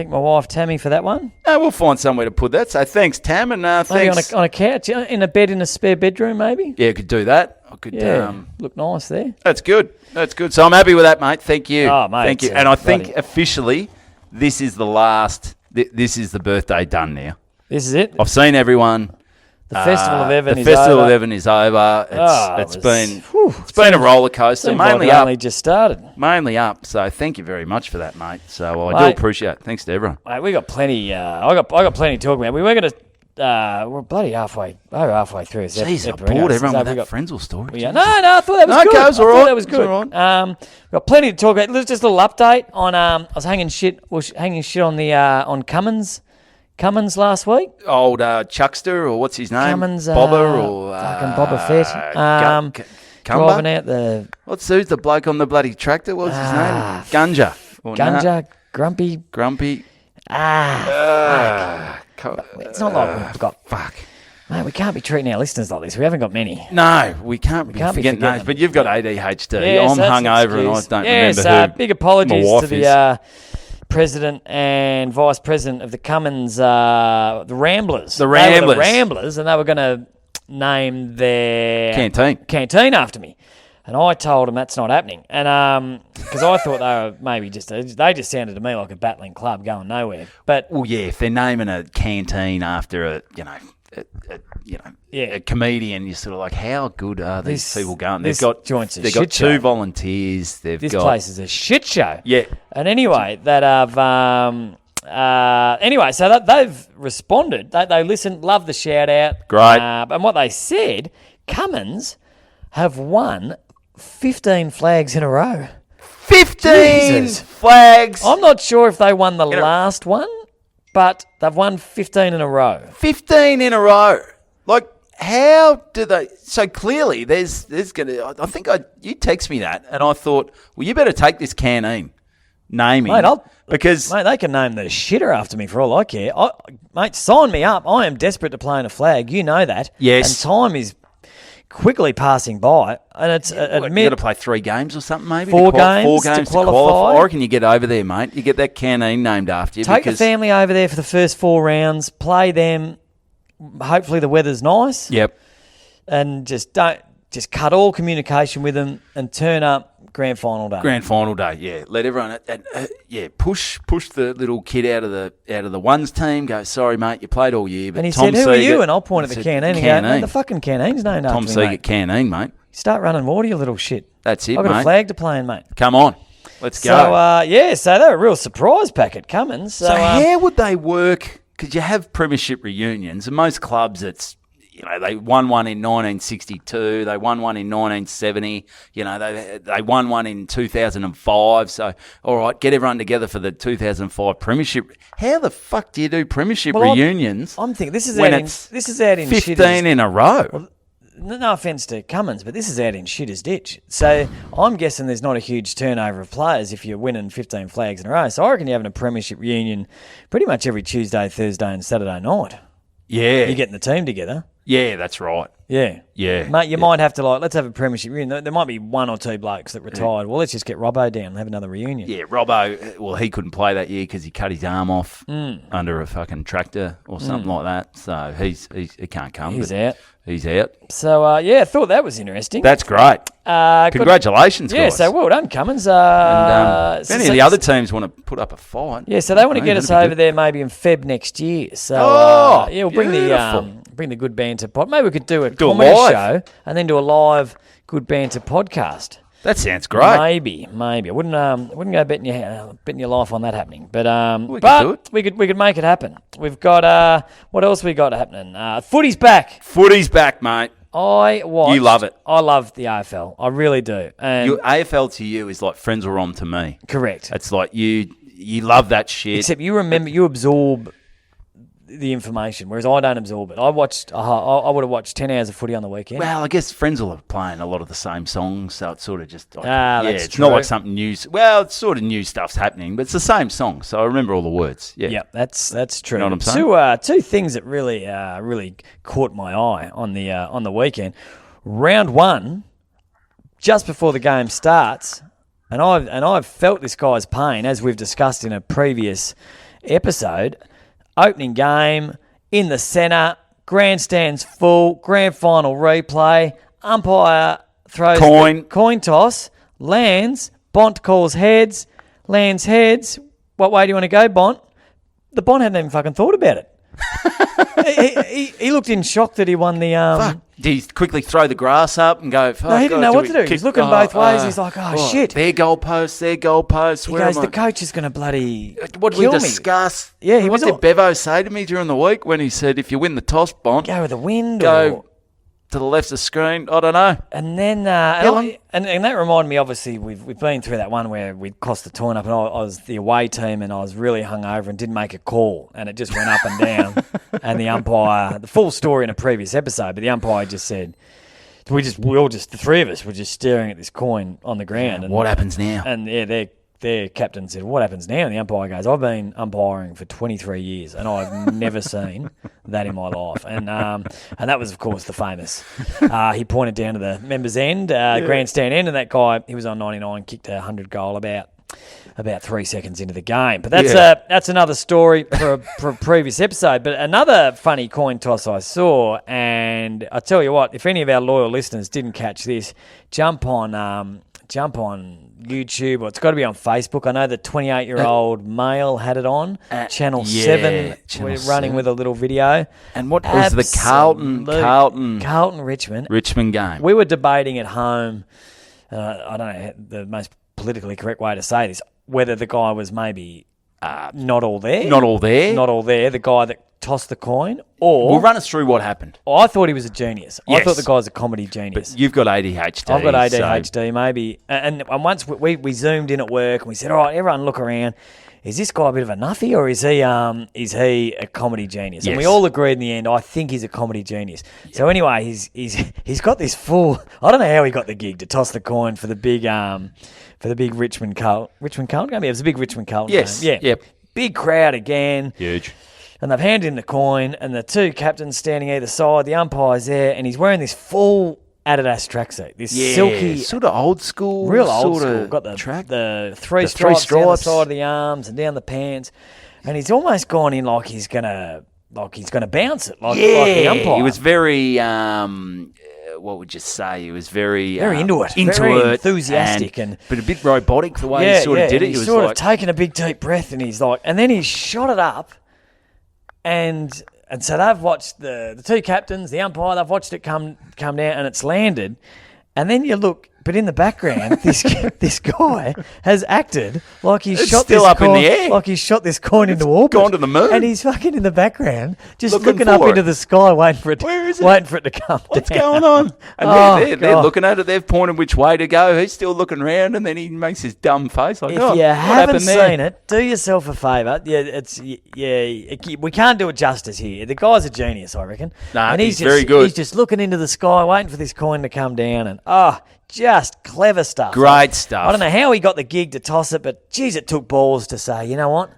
my wife Tammy for that one. We'll find somewhere to put that. So thanks, Tam, and maybe thanks. on a couch, in a bed in a spare bedroom, maybe. Yeah, could do that. I could. Look nice there. That's good. So I'm happy with that, mate. Thank you. Oh, mate. Thank you. And I think officially, this is the last. This is the birthday done now. This is it. I've seen everyone. The Festival of Evan is over. The Festival of Evan is over. It's been a roller coaster. Mainly up. Only just started. Mainly up. So thank you very much for that, mate. So I do appreciate it. Thanks to everyone. Mate, we got plenty. I got plenty to talk about. We were going to. We're bloody halfway through. Jeez, I bored everyone with that Frenzell story. No, I thought that was good. Okay, it was all right. That was good. All right. We've got plenty to talk about. Just a little update on. I was hanging shit on the on Cummins last week. Old Chuckster, or what's his name? Cummins, Bobber, or fucking Boba Fett. Driving out the. Who's the bloke on the bloody tractor? What's his name? Gunja. Grumpy. It's not like we've got. Fuck. Mate, we can't be treating our listeners like this. We haven't got many. No, we can't be forgetting names. But you've got ADHD. Yeah, I'm hungover and I don't remember who. Big apologies my wife to the president and vice president of the Cummins, the Ramblers. The Ramblers. They were the Ramblers, and they were going to name their canteen after me. And I told them that's not happening. And because I thought they were maybe they just sounded to me like a battling club going nowhere. But well, yeah, if they're naming a canteen after a comedian, you're sort of like, how good are these people going? They've got two volunteers. This place is a shit show. Yeah. And anyway, so that they've responded. They listened, loved the shout out. Great. And what they said, Cummins have won 15 flags in a row. 15 Jesus. flags. I'm not sure if they won the last one, but they've won 15 in a row. 15 in a row. Like, how do they? So clearly, there's gonna. I think you text me that, and I thought, well, you better take this canteen naming, because they can name the shitter after me for all I care. Mate, sign me up. I am desperate to play in a flag. You know that. Yes. And time is quickly passing by, and it's you got to play 3 games or something, maybe. Four games to qualify. I reckon you get over there, mate. You get that canteen named after you. Take the family over there for the first 4 rounds. Play them. Hopefully the weather's nice. Yep. And just cut all communication with them and turn up grand final day. Grand final day, yeah. Let everyone, push the little kid out of the ones team. Go, sorry, mate, you played all year. But And he Tom said, "Who Siegert, are you?" And I'll point at the canteen and go, "No, the fucking canteen's named Tom after me, Siegert mate. canteen, mate. Start running water, you little shit. That's it, I've got mate. a flag to play in, mate." Come on, let's go. So they're a real surprise packet coming. So, how would they work? Because you have premiership reunions, and most clubs, it's, they won one in 1962, they won one in 1970, they won one in 2005. So, all right, get everyone together for the 2005 premiership. How the fuck do you do premiership reunions? I'm thinking this is when out in 15 in a row. Well, no offence to Cummins, but this is out in shitter's ditch. So I'm guessing there's not a huge turnover of players if you're winning 15 flags in a row. So I reckon you're having a premiership reunion pretty much every Tuesday, Thursday and Saturday night. Yeah. You're getting the team together. Yeah, that's right. Yeah. Yeah. Mate, you might have to, let's have a premiership reunion. There might be 1 or 2 blokes that retired. Well, let's just get Robbo down and have another reunion. Yeah, Robbo, well, he couldn't play that year because he cut his arm off under a fucking tractor or something like that. So he can't come. He's out. He's out. So, I thought that was interesting. That's great. Congratulations, guys. Yeah, so well done, Cummins. If any of the other teams want to put up a fight. Yeah, so they want to get us over there maybe in Feb next year. So, we'll bring the Good Banter pod. Maybe we could do a comedy show and then do a live Good Banter podcast. That sounds great. Maybe. I wouldn't go betting your life on that happening. But we could make it happen. We've got what else we got happening? Footy's back. Footy's back, mate. You love it. I love the AFL. I really do. And your AFL to you is like Friends Were On to me. Correct. It's like you love that shit. Except you remember, you absorb the information, whereas I don't absorb it. I would have watched 10 hours of footy on the weekend. Well, I guess Friends are playing a lot of the same songs, so it's sort of just that's it's true. not like something new. Well, it's sort of new stuff's happening, but it's the same song, so I remember all the words. Yeah, that's true. You know what I'm saying? Two things that really caught my eye on the weekend. Round 1, just before the game starts, and I've felt this guy's pain, as we've discussed in a previous episode. Opening game, in the centre, grandstands full, grand final replay, umpire throws coin toss, lands, Bont calls heads, lands heads. What way do you want to go, Bont? The Bont hadn't even fucking thought about it. he looked in shock that he won the... Fuck. Did he quickly throw the grass up and go... No, he didn't know what to do. He was looking both ways. He's like, shit. Their goalposts. He goes, the coach is going to bloody What did we discuss? Yeah, what did Bevo say to me during the week when he said, if you win the toss, Bont... Go with the wind Go to the left of the screen. I don't know. And then... and that reminded me, obviously, we've been through that one where we cost the toin up and I was the away team and I was really hungover and didn't make a call and it just went up and down. And the umpire... The full story in a previous episode, but the umpire just said... the 3 of us were just staring at this coin on the ground. And what happens now? And their captain said, what happens now? And the umpire goes, I've been umpiring for 23 years and I've never seen that in my life. And that was, of course, the famous. He pointed down to the members' end, grandstand end, and that guy, he was on 99, kicked a 100 goal about 3 seconds into the game. But that's another story for a previous episode. But another funny coin toss I saw, and I tell you what, if any of our loyal listeners didn't catch this, jump on YouTube, or it's got to be on Facebook. I know the 28-year-old male had it on Channel 7. We're running with a little video. And what was the Carlton Richmond game? We were debating at home. I don't know the most politically correct way to say this, whether the guy was maybe not all there. Not all there. The guy that toss the coin, or Well, run us through what happened. I thought he was a genius. I Yes. thought the guy's a comedy genius. But you've got ADHD. I've got so- ADHD, maybe. And once we zoomed in at work and we said, all right, everyone look around. Is this guy a bit of a nuffy, or is he a comedy genius? And we Yes. all agreed in the end, I think he's a comedy genius. So anyway, he's got this full. I don't know how he got the gig to toss the coin for the big Richmond Carlton game. Yeah, it was a big Richmond Carlton Yes. game. Yeah. Yep. Big crowd again. Huge. And they've handed him the coin, and the two captains standing either side, the umpire's there, and he's wearing this full Adidas tracksuit, this silky, sort of old school, real old sort school. of Got the track. the three The stripes three down the stripes. side of the arms and down the pants, and he's almost gone in like he's gonna bounce it, like the umpire. He was very, what would you say? He was very into it, into very it, enthusiastic, and but a bit robotic the way he sort of did it. He's He was sort like, of taking a big deep breath, and he's like, and then he shot it up, and so they've watched the two captains, the umpire, they've watched it come down, and it's landed, and then you look. But in the background, this guy has acted like he's It's shot still this up in coin, the air. like he's shot this coin into orbit, gone to the moon. and he's fucking in the background, just Looking looking up for into it. the sky, waiting for it, Where is it? waiting for it to come what's down. going on? And Oh, they're God. looking at it. They've pointed which way to go. He's still looking around, and then he makes his dumb face like, If "Oh, you what haven't happened there?" seen it, do yourself a favour. We can't do it justice here. The guy's a genius, I reckon. Nah, and he's very good. He's just looking into the sky, waiting for this coin to come down, and just clever stuff. Great stuff. I don't know how he got the gig to toss it, but geez, it took balls to say, you know what,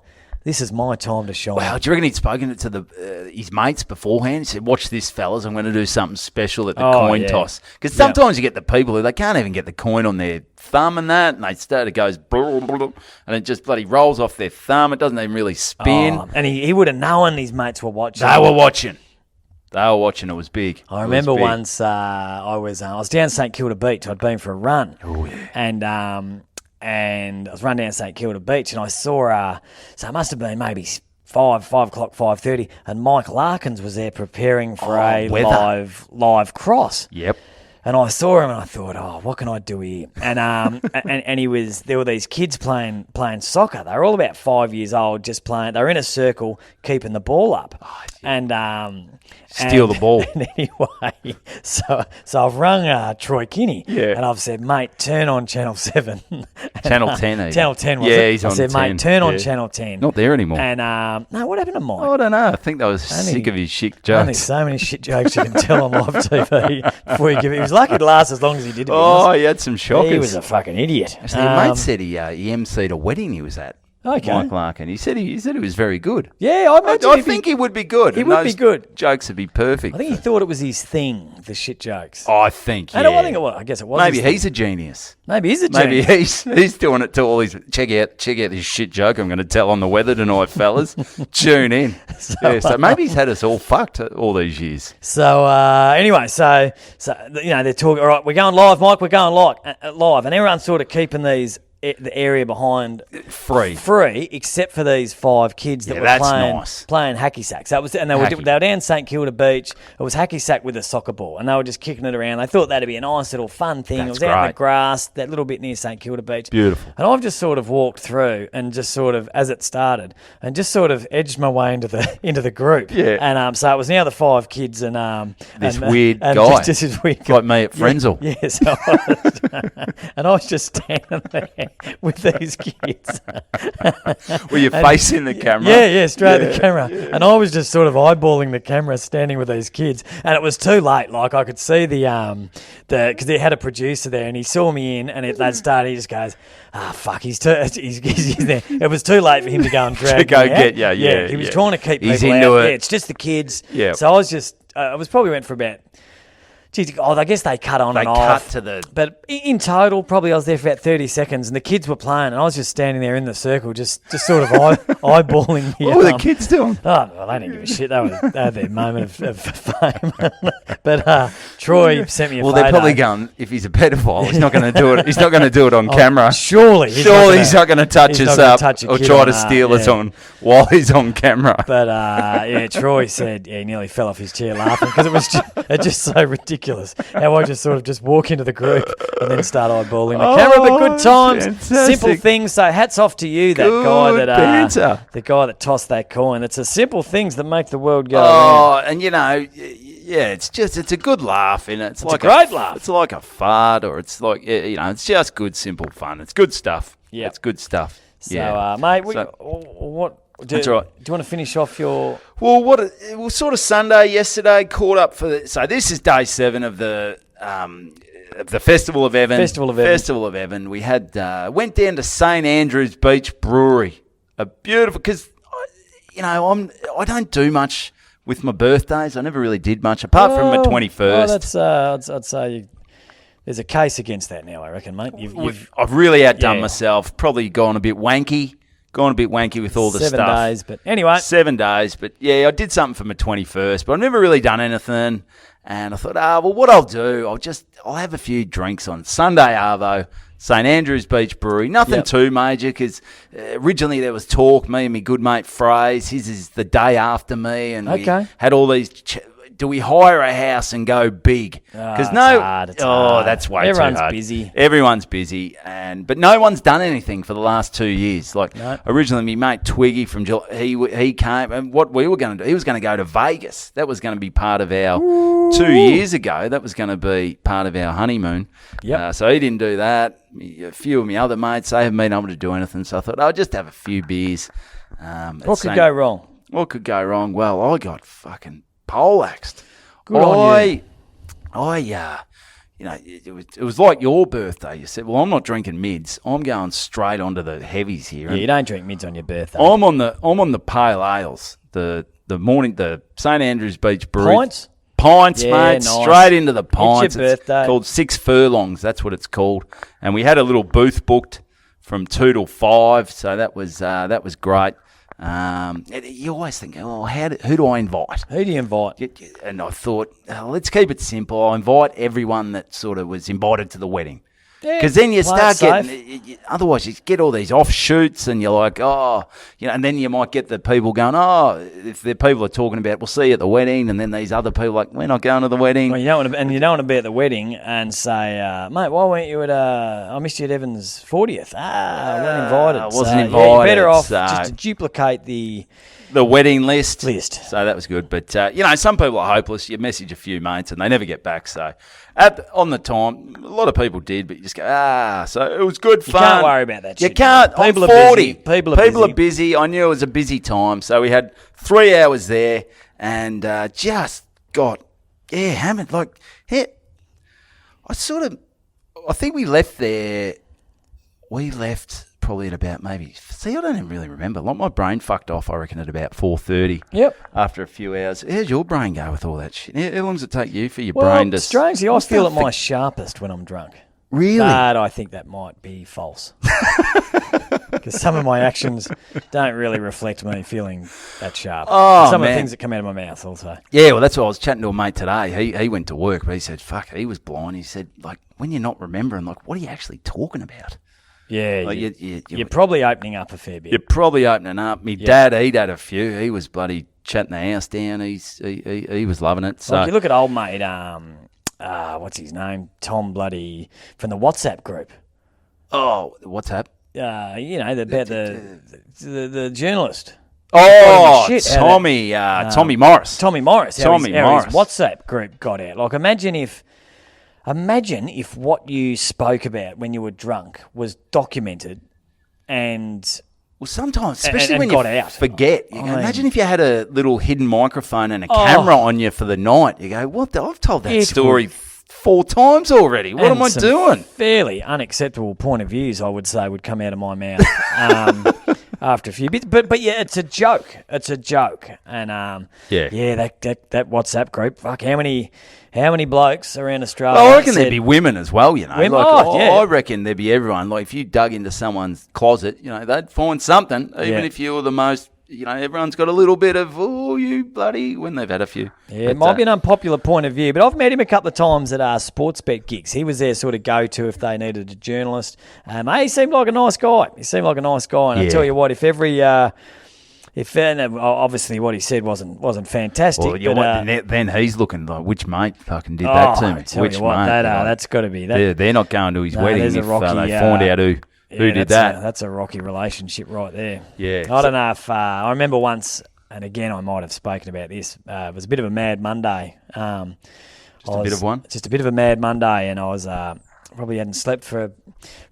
this is my time to shine. Wow, do you reckon he'd spoken it to his mates beforehand? He said, "Watch this, fellas. I'm going to do something special at the coin yeah. toss." Because sometimes you get the people who they can't even get the coin on their thumb and that, and they start, it goes, brr, brr, brr, and it just bloody rolls off their thumb. It doesn't even really spin. And he would have known his mates were watching. They were watching. It was big. I remember once I was down St Kilda Beach. I'd been for a run. Oh, yeah. And I was running down St Kilda Beach, and I saw so it must have been maybe 5:00, 5:30, and Mike Larkins was there preparing for a weather. live cross. Yep. And I saw him, and I thought, what can I do here? And and there were these kids playing soccer. They were all about 5 years old, just playing. They were in a circle, keeping the ball up, and Steal the ball. And anyway, so I've rung Troy Kinney, and I've said, mate, turn on Channel 7. Channel 10, even. Channel 10 was Yeah, it? he's I on said, 10. mate, turn on Yeah. Channel 10. Not there anymore. And no, what happened to Mike? I don't know. I think they was sick of his shit Only jokes. so many shit jokes you can tell on live TV before you give it. He was lucky to last as long as he did. To be Oh, honest. he had some shockers. He was a fucking idiot. Actually, your mate said he emceed a wedding he was at. Okay. Mike Larkin. He said he was very good. Yeah, I imagine I think he would be good. He and would be those good. Jokes would be perfect. I think he thought it was his thing, the shit jokes. I think. And I think it was. I guess it was. Maybe his thing. he's a genius. Maybe he's a Maybe genius. he's doing it to all these. Check out this shit joke I'm going to tell on the weather tonight, fellas. Tune in. So maybe he's had us all fucked all these years. So anyway, so they're talking. All right, we're going live, Mike. We're going live, and everyone's sort of keeping the area behind free, except for these 5 kids that were playing hacky sack. So they were down St Kilda Beach. It was hacky sack with a soccer ball, and they were just kicking it around. They thought that'd be a nice little fun thing. It was out in the grass, that little bit near St Kilda Beach. Beautiful. And I've just sort of walked through and just sort of, as it started, and just sort of edged my way into the group. Yeah. And so it was now the 5 kids and this weird guy, just this weird guy. like me at Frenzel. Yes. And I was just standing there with these kids. Were you facing the camera? Yeah, straight at the camera. Yeah. And I was just sort of eyeballing the camera, standing with these kids. And it was too late. Like I could see because they had a producer there, and he saw me in, and they started. He just goes, fuck, he's there. It was too late for him to go and drag to go me out. get you. Yeah, he was trying to keep he's people into out. it. Yeah, it's just the kids. Yeah. So I was just, I was probably went for about. Geez, I guess they cut on and off. But in total, probably I was there for about 30 seconds, and the kids were playing, and I was just standing there in the circle, just sort of eyeballing. What were the kids doing? Oh, well, they didn't give a shit. They had their moment of fame. But Troy sent me a photo. Well, they're probably going, if he's a pedophile, he's not going to do it. He's not going to do it on camera. Surely he's not going to touch us up or try to steal us on while he's on camera. But Troy said he nearly fell off his chair laughing because it was just so ridiculous. ridiculous. How I just walk into the group and then start eyeballing the camera. But good times, fantastic. simple things. So hats off to you, that Good banter. the guy that tossed that coin. It's the simple things that make the world go Oh, around. and it's a good laugh, innit? It's like a great laugh. It's like a fart, or it's like, it's just good, simple fun. It's good stuff. Yep. It's good stuff. So, mate, That's right. Do you want to finish off your... Well, it was sort of Sunday yesterday. Caught up so this is day 7 of the Festival of Evan. Festival of Evan. We had went down to St Andrews Beach Brewery. A beautiful, because I don't do much with my birthdays. I never really did much apart from my 21st. I'd say there's a case against that now, I reckon, mate. I've really outdone myself. Probably gone a bit wanky with all the 7 stuff. days, but anyway. 7 days, but yeah, I did something for my 21st, but I've never really done anything. And I thought, what I'll do, I'll have a few drinks on Sunday Arvo, St Andrews Beach Brewery. Nothing too major, because originally there was talk, me and my good mate Fraze, his is the day after me, and we had all these... do we hire a house and go big? Because it's hard. That's way too hard. Everyone's busy. Everyone's busy, but no one's done anything for the last 2 years. Originally, my mate Twiggy from he came, and what we were going to do, he was going to go to Vegas. That was going to be part of our 2 years ago. That was going to be part of our honeymoon. So he didn't do that. A few of my other mates, they haven't been able to do anything. So I thought I'll just have a few beers. What could go wrong? What could go wrong? Well, I got fucking poleaxed. Good on you. It was like your birthday. You said, well, I'm not drinking mids. I'm going straight onto the heavies here. Yeah, you don't drink mids on your birthday. I'm on the pale ales. The St Andrews Beach Brewery. Pints, mate. Nice. Straight into the pints. It's your birthday. Called 6 Furlongs. That's what it's called. And we had a little booth booked from 2 till 5. So that was great. You always think, who do I invite? Who do you invite? And I thought, let's keep it simple. I'll invite everyone that sort of was invited to the wedding. Because then you start getting, otherwise you get all these offshoots, and you're like, and then you might get the people going, if the people are talking about, we'll see you at the wedding, and then these other people like, we're not going to the wedding. Well, you don't want to be at the wedding and say, mate, why weren't you at? I missed you at Evan's 40th. I wasn't invited. I wasn't invited. You're better off just to duplicate the wedding list. So that was good. But, some people are hopeless. You message a few mates and they never get back. So on the time, a lot of people did, but you just go, so it was good fun. You can't worry about that shit. You can't. People I'm are 40. busy. People are busy. I knew it was a busy time. So we had 3 hours there and just got, hammered. I think we left there. We left probably at about I don't even really remember. Like my brain fucked off, I reckon, at about 4:30. Yep. After a few hours. How's your brain go with all that shit? How long does it take you for your brain to... strangely, I feel at my sharpest when I'm drunk. Really? But I think that might be false. Because some of my actions don't really reflect me feeling that sharp. Some of the things that come out of my mouth also. Yeah, well, that's what I was chatting to a mate today. He went to work, but he said, fuck, he was blind. He said, when you're not remembering, what are you actually talking about? Yeah, you're probably opening up a fair bit. You're probably opening up. My dad, he'd had a few. He was bloody chatting the house down. He was loving it. So you look at old mate, what's his name? Tom bloody from the WhatsApp group. Oh, WhatsApp? The journalist. Oh, Tommy Morris. Tommy Morris. Tommy Morris. His WhatsApp group got out. Imagine if what you spoke about when you were drunk was documented and... Well, sometimes, especially when got you out. forget. Imagine if you had a little hidden microphone and a camera on you for the night. You go, what? I've told that story 4 times already. What am I doing? Fairly unacceptable point of views, I would say, would come out of my mouth after a few bits. But yeah, it's a joke. It's a joke. And that WhatsApp group. Fuck, how many blokes around Australia? Well, I reckon there'd be women as well. Women? I reckon there'd be everyone. If you dug into someone's closet, they'd find something. Even if you were the most. Everyone's got a little bit of, you bloody, when they've had a few. Yeah, it might be an unpopular point of view, but I've met him a couple of times at our sports bet gigs. He was their sort of go-to if they needed a journalist. He seemed like a nice guy. And I tell you what, if every obviously what he said wasn't fantastic. Well, then he's looking like, which mate fucking did that to me? Which mate? That's got to be that. They're not going to his wedding if they find out who did that. That's a rocky relationship right there. Yeah. I don't know if I remember once, and again I might have spoken about this. It was a bit of a mad Monday. Just a bit of one? Just a bit of a mad Monday, and I was probably hadn't slept for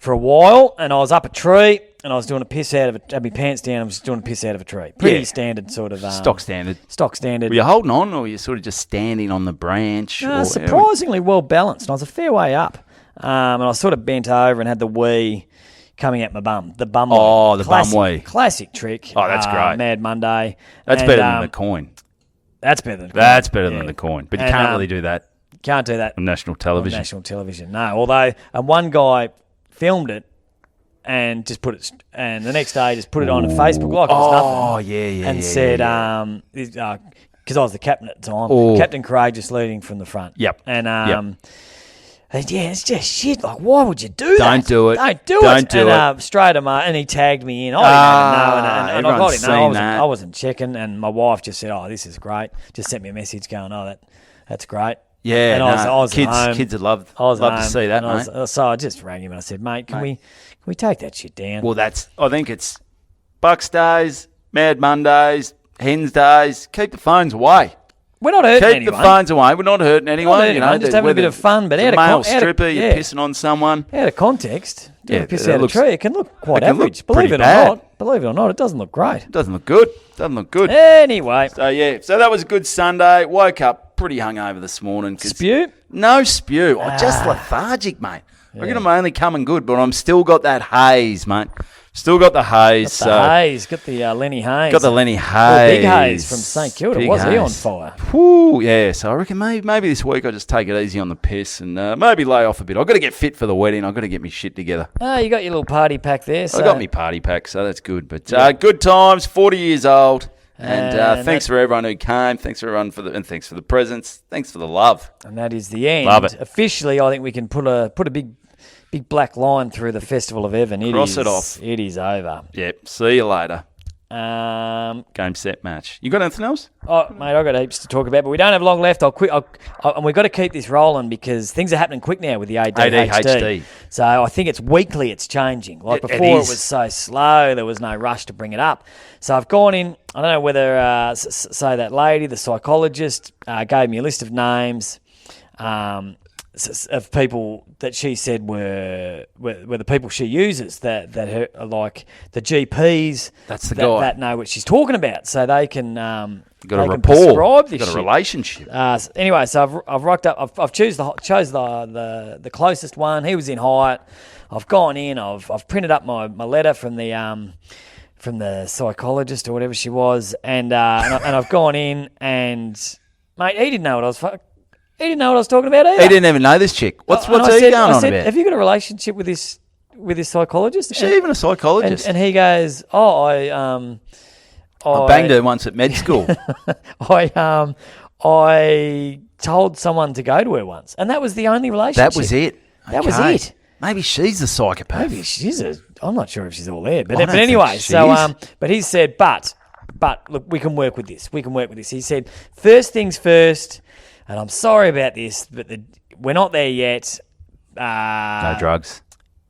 a while, and I was up a tree, and I was doing a piss out of it. Had my pants down, I was doing a piss out of a tree. Pretty standard sort of... stock standard. Stock standard. Were you holding on, or were you sort of just standing on the branch? Surprisingly well balanced. And I was a fair way up, and I sort of bent over and had the wee coming at my bum. The bum wee. Oh, the bum wee. Classic trick. Oh, that's great. Mad Monday. That's better than the coin. That's better than the coin. That's better than the coin. But you can't really do that. Can't do that on national television. No. Although one guy filmed it and just put it, and the next day just put it on Facebook like it was nothing. Oh, yeah. And said, because I was the captain at the time, Captain Courageous leading from the front. Yep. And it's just shit. Like, why would you do that? Don't do it. Don't do it. Straight him and he tagged me in. I didn't know, and I got it. I wasn't checking, and my wife just said, "Oh, this is great." Just sent me a message going, "Oh, that's great." Yeah, and I was kids would love to see that, mate. So I just rang him and I said, "Mate, can we take that shit down?" Well, I think it's Bucks days, Mad Mondays, Hens days. Keep the phones away. We're not hurting anyone. Keep the phones away. We're not hurting anyone. Just having a bit of fun. But out of male stripper, you're pissing on someone. Out of context, piss out of a tree. It can look quite average. Believe it or not, it doesn't look great. It doesn't look good. Anyway. So that was a good Sunday. Woke up pretty hungover this morning. Spew? No spew. Just lethargic, mate. I reckon I'm only coming good, but I'm still got that haze, mate. Still got the haze. Got the Lenny Hayes. Got the Lenny Hayes. Big Hayes from St Kilda. He on fire? Whew, yeah. So I reckon maybe this week I'll just take it easy on the piss and maybe lay off a bit. I've got to get fit for the wedding. I've got to get my shit together. You got your little party pack there. So. I got my party pack, so that's good. But good times, 40 years old. And thanks for everyone who came. Thanks for everyone thanks for the presents. Thanks for the love. And that is the end. Love it. Officially, I think we can put a big black line through the Festival of Evan. Cross it off. It is over. Yep. See you later. Game, set, match. You got anything else? Oh, mate, I've got heaps to talk about, but we don't have long left. And we've got to keep this rolling because things are happening quick now with the ADHD. So I think it's weekly it's changing. Like before it was so slow, there was no rush to bring it up. So I've gone in, I don't know whether, say that lady, the psychologist, gave me a list of names of people that she said were the people she uses that her, like the GPs that know what she's talking about, so they can got a rapport, got a relationship. Anyway, so I've rocked up. I've chose the closest one. He was in Hyatt. I've gone in. I've printed up my letter from the psychologist or whatever she was, and I've gone in and mate, he didn't know what I was. He didn't know what I was talking about either. He didn't even know this chick. What's he going on about? Have you got a relationship with this psychologist? Is she even a psychologist? And he goes, I banged her once at med school. I told someone to go to her once, and that was the only relationship. That was it. That was it. Maybe she's a psychopath. Maybe she's I'm not sure if she's all there, but anyway. So but he said, but look, we can work with this. He said, first things first. And I'm sorry about this, but we're not there yet. No drugs.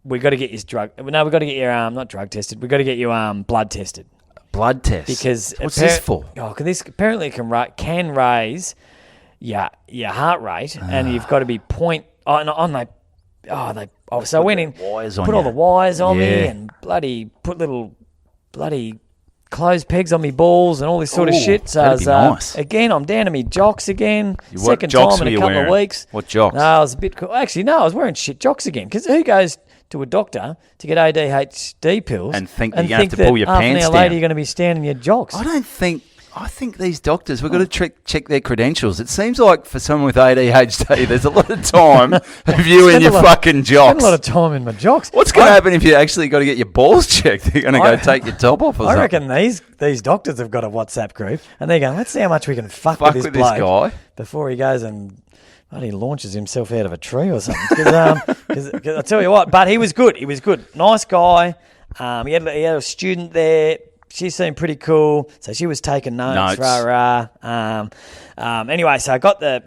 We got to get your we got to get your not drug tested. We got to get your blood tested. Blood test. Because what's this for? Because this apparently can raise your heart rate, and you've got to be so I went in, put all the wires on me, and put little clothes pegs on me balls and all this sort of shit. So nice. Again, I'm down to me jocks again. Second time in a couple of weeks. What jocks? No, I was a bit cool. Actually, no, I was wearing shit jocks again. Because who goes to a doctor to get ADHD pills and think you're going to have to pull your pants down? Half an hour later, you're going to be standing in your jocks. I think these doctors, we've got to check their credentials. It seems like for someone with ADHD, there's a lot of time of you in your fucking jocks. Spend a lot of time in my jocks. What's going to happen if you actually got to get your balls checked? You're going to go take your top off or something? I reckon these doctors have got a WhatsApp group, and they're going, let's see how much we can fuck with this guy before he goes and he launches himself out of a tree or something. Because I tell you what, but he was good. Nice guy. He had a student there. she seemed pretty cool. So she was taking notes. Rah. Anyway, so I've got all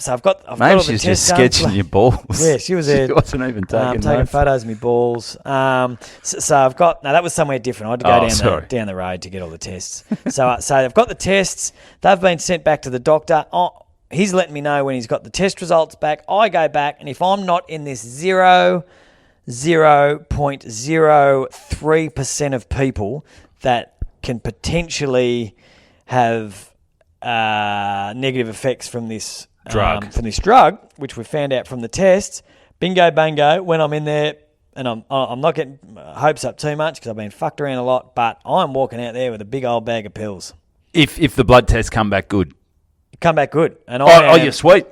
the she's tests just sketching done. your balls. Yeah, she was there. She wasn't even taking notes. Photos of my balls. So I've got that was somewhere different. I had to go down the road to get all the tests. So I've got the tests. They've been sent back to the doctor. He's letting me know when he's got the test results back. I go back, and if I'm not in this 0.03% of people that can potentially have negative effects from this drug, which we found out from the tests. Bingo, bango. When I'm in there, and I'm not getting hopes up too much because I've been fucked around a lot, but I'm walking out there with a big old bag of pills. If the blood tests come back good, and you're sweet.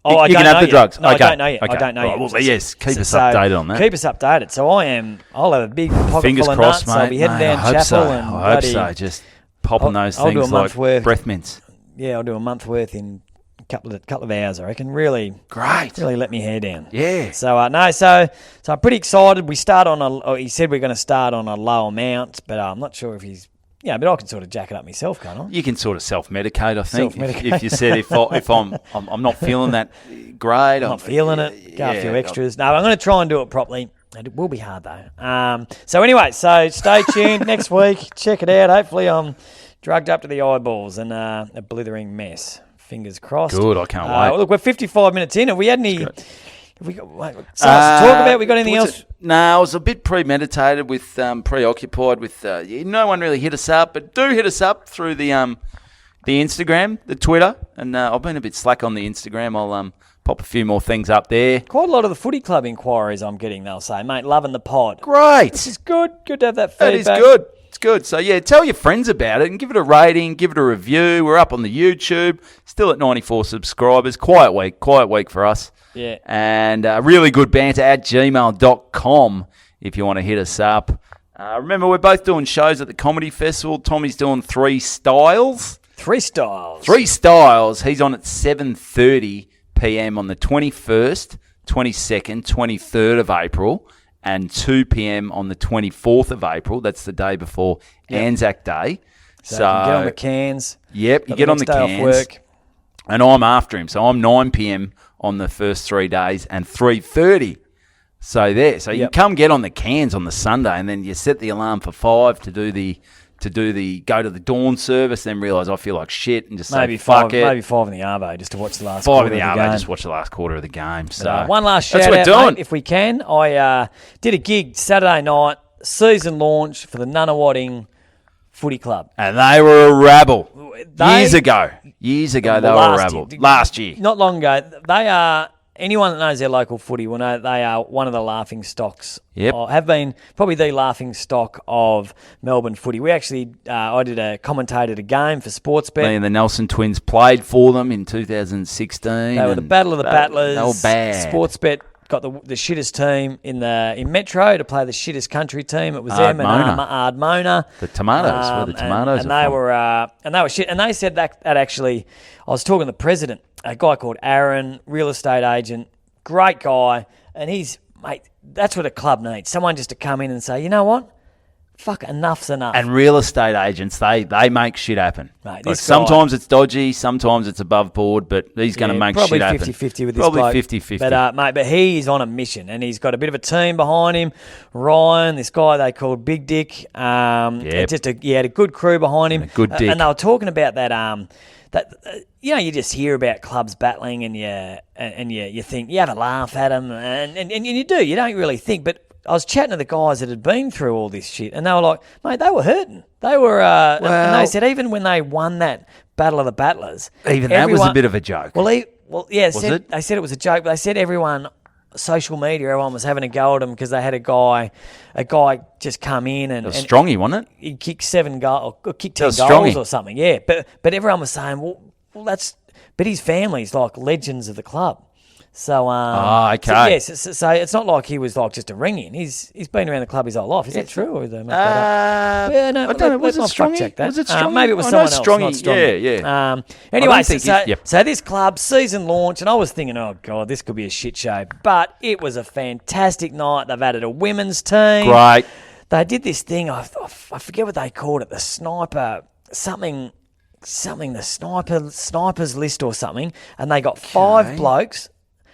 You can have the drugs. No, okay. I don't know yet. Okay. I don't know yet. Well, yes, keep us updated on that. Keep us updated. So I'll have a big pocket Fingers full of crossed, nuts. mate. I'll be heading down I hope Chapel so. and I hope so. Just popping those I'll do things a month like worth. breath mints. Yeah, I'll do a month worth in a couple of hours, I reckon. Really let me hair down. Yeah. So so I'm pretty excited. We start on he said we're going to start on a low amount, but I'm not sure if he's. Yeah, but I can sort of jack it up myself, can't I? You can sort of self-medicate, I think. Self-medicate. If you said if I'm not feeling that great, I'm not feeling it. Go a few extras. No, I'm going to try and do it properly. It will be hard though. So anyway, so stay tuned next week. Check it out. Hopefully I'm drugged up to the eyeballs and a blithering mess. Fingers crossed. Good, I can't wait. Look, we're 55 minutes in. Have we had any? Have we got something to talk about? We got anything else? No, I was a bit premeditated with preoccupied with. No one really hit us up, but do hit us up through the Instagram, the Twitter, and I've been a bit slack on the Instagram. I'll pop a few more things up there. Quite a lot of the footy club inquiries I'm getting. They'll say, "Mate, loving the pod." Great. This is good. Good to have that feedback. That is good. It's good. So, yeah, tell your friends about it and give it a rating, give it a review. We're up on the YouTube, still at 94 subscribers. Quiet week for us. Yeah. And really good banter at gmail.com if you want to hit us up. Remember, we're both doing shows at the Comedy Festival. Tommy's doing 3 Styles. 3 Styles. 3 Styles. He's on at 7:30 p.m. on the 21st, 22nd, 23rd of April. And 2 p.m. on the 24th of April. That's the day before Anzac Day. So you can get on the cans. Yep, you get on the cans. Work. And I'm after him. So I'm 9 p.m. on the first 3 days and 3:30. So there. So you come get on the cans on the Sunday, and then you set the alarm for 5 to do the go to the dawn service, then realise I feel like shit and just say fuck it. Maybe 5 in the Arvo just to watch the last 5 quarter in the of the Arvo, game. just watch the last quarter of the game. So one last shout that's what out, we're doing. mate, if we can. I did a gig Saturday night, season launch for the Nunawading Footy Club. And they were a rabble. Years ago they were a rabble. Last year. Not long ago. They are... Anyone that knows their local footy will know they are one of the laughing stocks. Yep. Have been probably the laughing stock of Melbourne footy. We actually, I did a commentated a game for Sportsbet. Me and the Nelson twins played for them in 2016. They were the battle of the battlers. They were bad. Sportsbet got the shittest team in Metro to play the shittest country team. It was them and Ardmona. The Tomatoes, where the Tomatoes and are they were shit. And they said that actually, I was talking to the president, a guy called Aaron, real estate agent, great guy, and mate, that's what a club needs. Someone just to come in and say, you know what? Fuck, enough's enough. And real estate agents, they make shit happen. Mate, like sometimes it's dodgy, sometimes it's above board, but he's going to make shit happen. Probably 50-50 with this Probably bloke. 50-50. But he's on a mission, and he's got a bit of a team behind him. Ryan, this guy they called Big Dick. He had a good crew behind him. A good dick. And they were talking about that. You just hear about clubs battling, and you think you have a laugh at them, and you do. You don't really think, but I was chatting to the guys that had been through all this shit, and they were like, mate, they were hurting. They were, and they said even when they won that Battle of the Battlers, that was a bit of a joke. They said it was a joke, but they said social media, everyone was having a go at them because they had a guy just come in and... It was Strongy, wasn't it? He kicked 7 goals, or kicked 10 goals Strongy or something, yeah. But everyone was saying, well, that's... But his family's like legends of the club. So, okay. So it's not like he was like just a ring-in. He's been around the club his whole life. Is that true? Or did they make that up? Yeah, no, I don't know. Was it Strongy? Check that. Was it Strongy? Maybe it was someone else. Strongy. Not Strongy. Yeah. Anyway, so this club season launch, and I was thinking, oh god, this could be a shit show. But it was a fantastic night. They've added a women's team. Great. they did this thing. I forget what they called it. The sniper something. The sniper's list or something. And they got 5 blokes.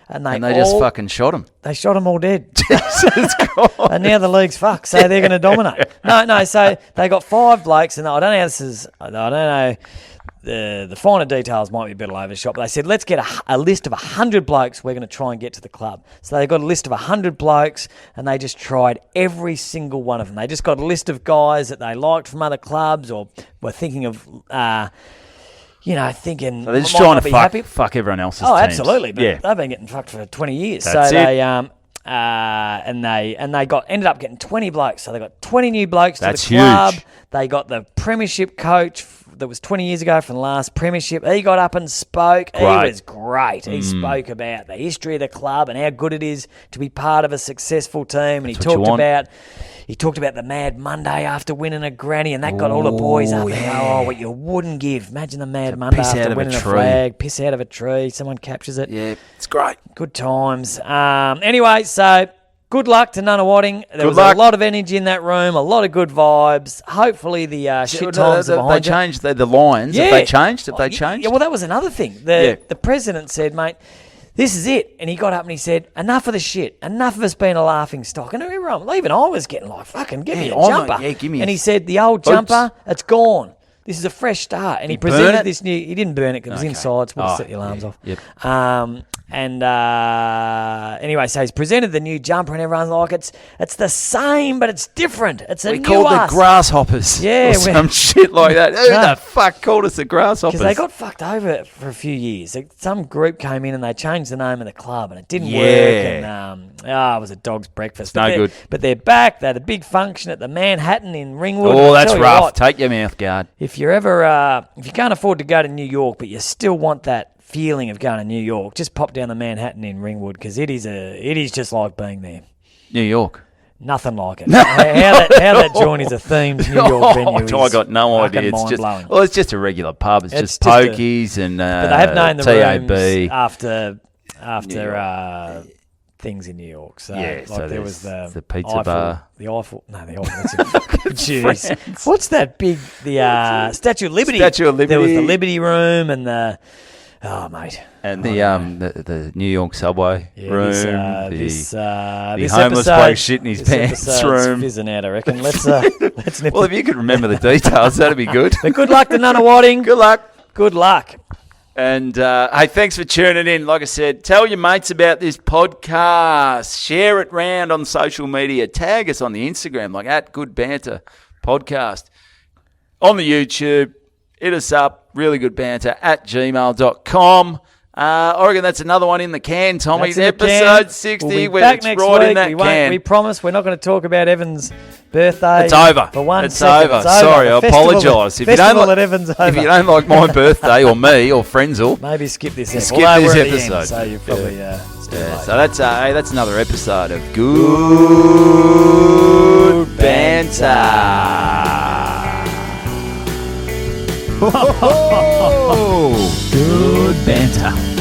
And they just fucking shot them. They shot them all dead. Jesus Christ. And now the league's fucked, so they're going to dominate. No, so they got 5 blokes, and I don't know how this is, I don't know, the finer details might be a bit overshot, but they said, let's get a list of 100 blokes we're going to try and get to the club. So they got a list of 100 blokes, and they just tried every single one of them. They just got a list of guys that they liked from other clubs or were thinking of... thinking... So they're just trying to fuck everyone else's teams. Absolutely. But they've been getting fucked for 20 years. That's so it. they ended up getting 20 blokes. So they got 20 new blokes to the club. Huge. They got the premiership coach that was 20 years ago from the last premiership. He got up and spoke. Great. He was great. He spoke about the history of the club and how good it is to be part of a successful team. And he talked about the Mad Monday after winning a granny, and that got all the boys up. Yeah. And, what you wouldn't give. Imagine the Mad Monday after winning a flag. Piss out of a tree. Someone captures it. Yeah, it's great. Good times. Anyway, so good luck to Nunawading. There was a lot of energy in that room, a lot of good vibes. Hopefully the shit times are behind you. They changed the lines. Yeah. Have they changed? Yeah, well, that was another thing. The president said, mate, this is it. And he got up and he said, enough of the shit. Enough of us being a laughing stock. And everyone, even I was getting like, fucking give me a jumper. And he said, the old jumper, it's gone. This is a fresh start. And he presented this new... He didn't burn it because it was inside. So we'll set the alarms off. Yep. Anyway, so he's presented the new jumper and everyone's like, it's the same, but it's different. It's a new called the grasshoppers. Yeah. Or some shit like that. Who the fuck called us the grasshoppers? Because they got fucked over for a few years. Some group came in and they changed the name of the club and it didn't work. And it was a dog's breakfast. No good. But they're back. They had a big function at the Manhattan in Ringwood. Oh, that's rough. Take your mouth guard. If you're ever, if you can't afford to go to New York, but you still want that feeling of going to New York, just pop down the Manhattan in Ringwood because it is just like being there. New York. Nothing like it. How that joint is a themed New York venue. I got no idea. It's just it's just a regular pub. It's just pokies and but they have named the TAB rooms after things in New York. So so there was the pizza Eiffel, bar. The Eiffel. No, the Eiffel. That's in jeez. What's that big? The Statue of Liberty. Statue of Liberty. There was the Liberty Room and the. Oh, mate. And the New York subway room. This homeless bloke shitting his pants room. Fizzing out, I reckon. Let's nip. Well, if you could remember the details, that'd be good. But good luck to Nunawading. Good luck. Good luck. And hey, thanks for tuning in. Like I said, tell your mates about this podcast. Share it round on social media. Tag us on the Instagram, like at Good Banter Podcast. On the YouTube, hit us up. Really Good Banter at gmail.com. I reckon that's another one in the can, Tommy. Episode 60. We'll be back next week. In that can. We promise we're not going to talk about Evan's birthday. It's over. For one it's second. over. It's over. Sorry, I apologise. If you don't like my birthday or me or Friendsel, maybe skip this episode. Skip this episode. End, so you probably so that's another episode of Good Banter. Good Banter.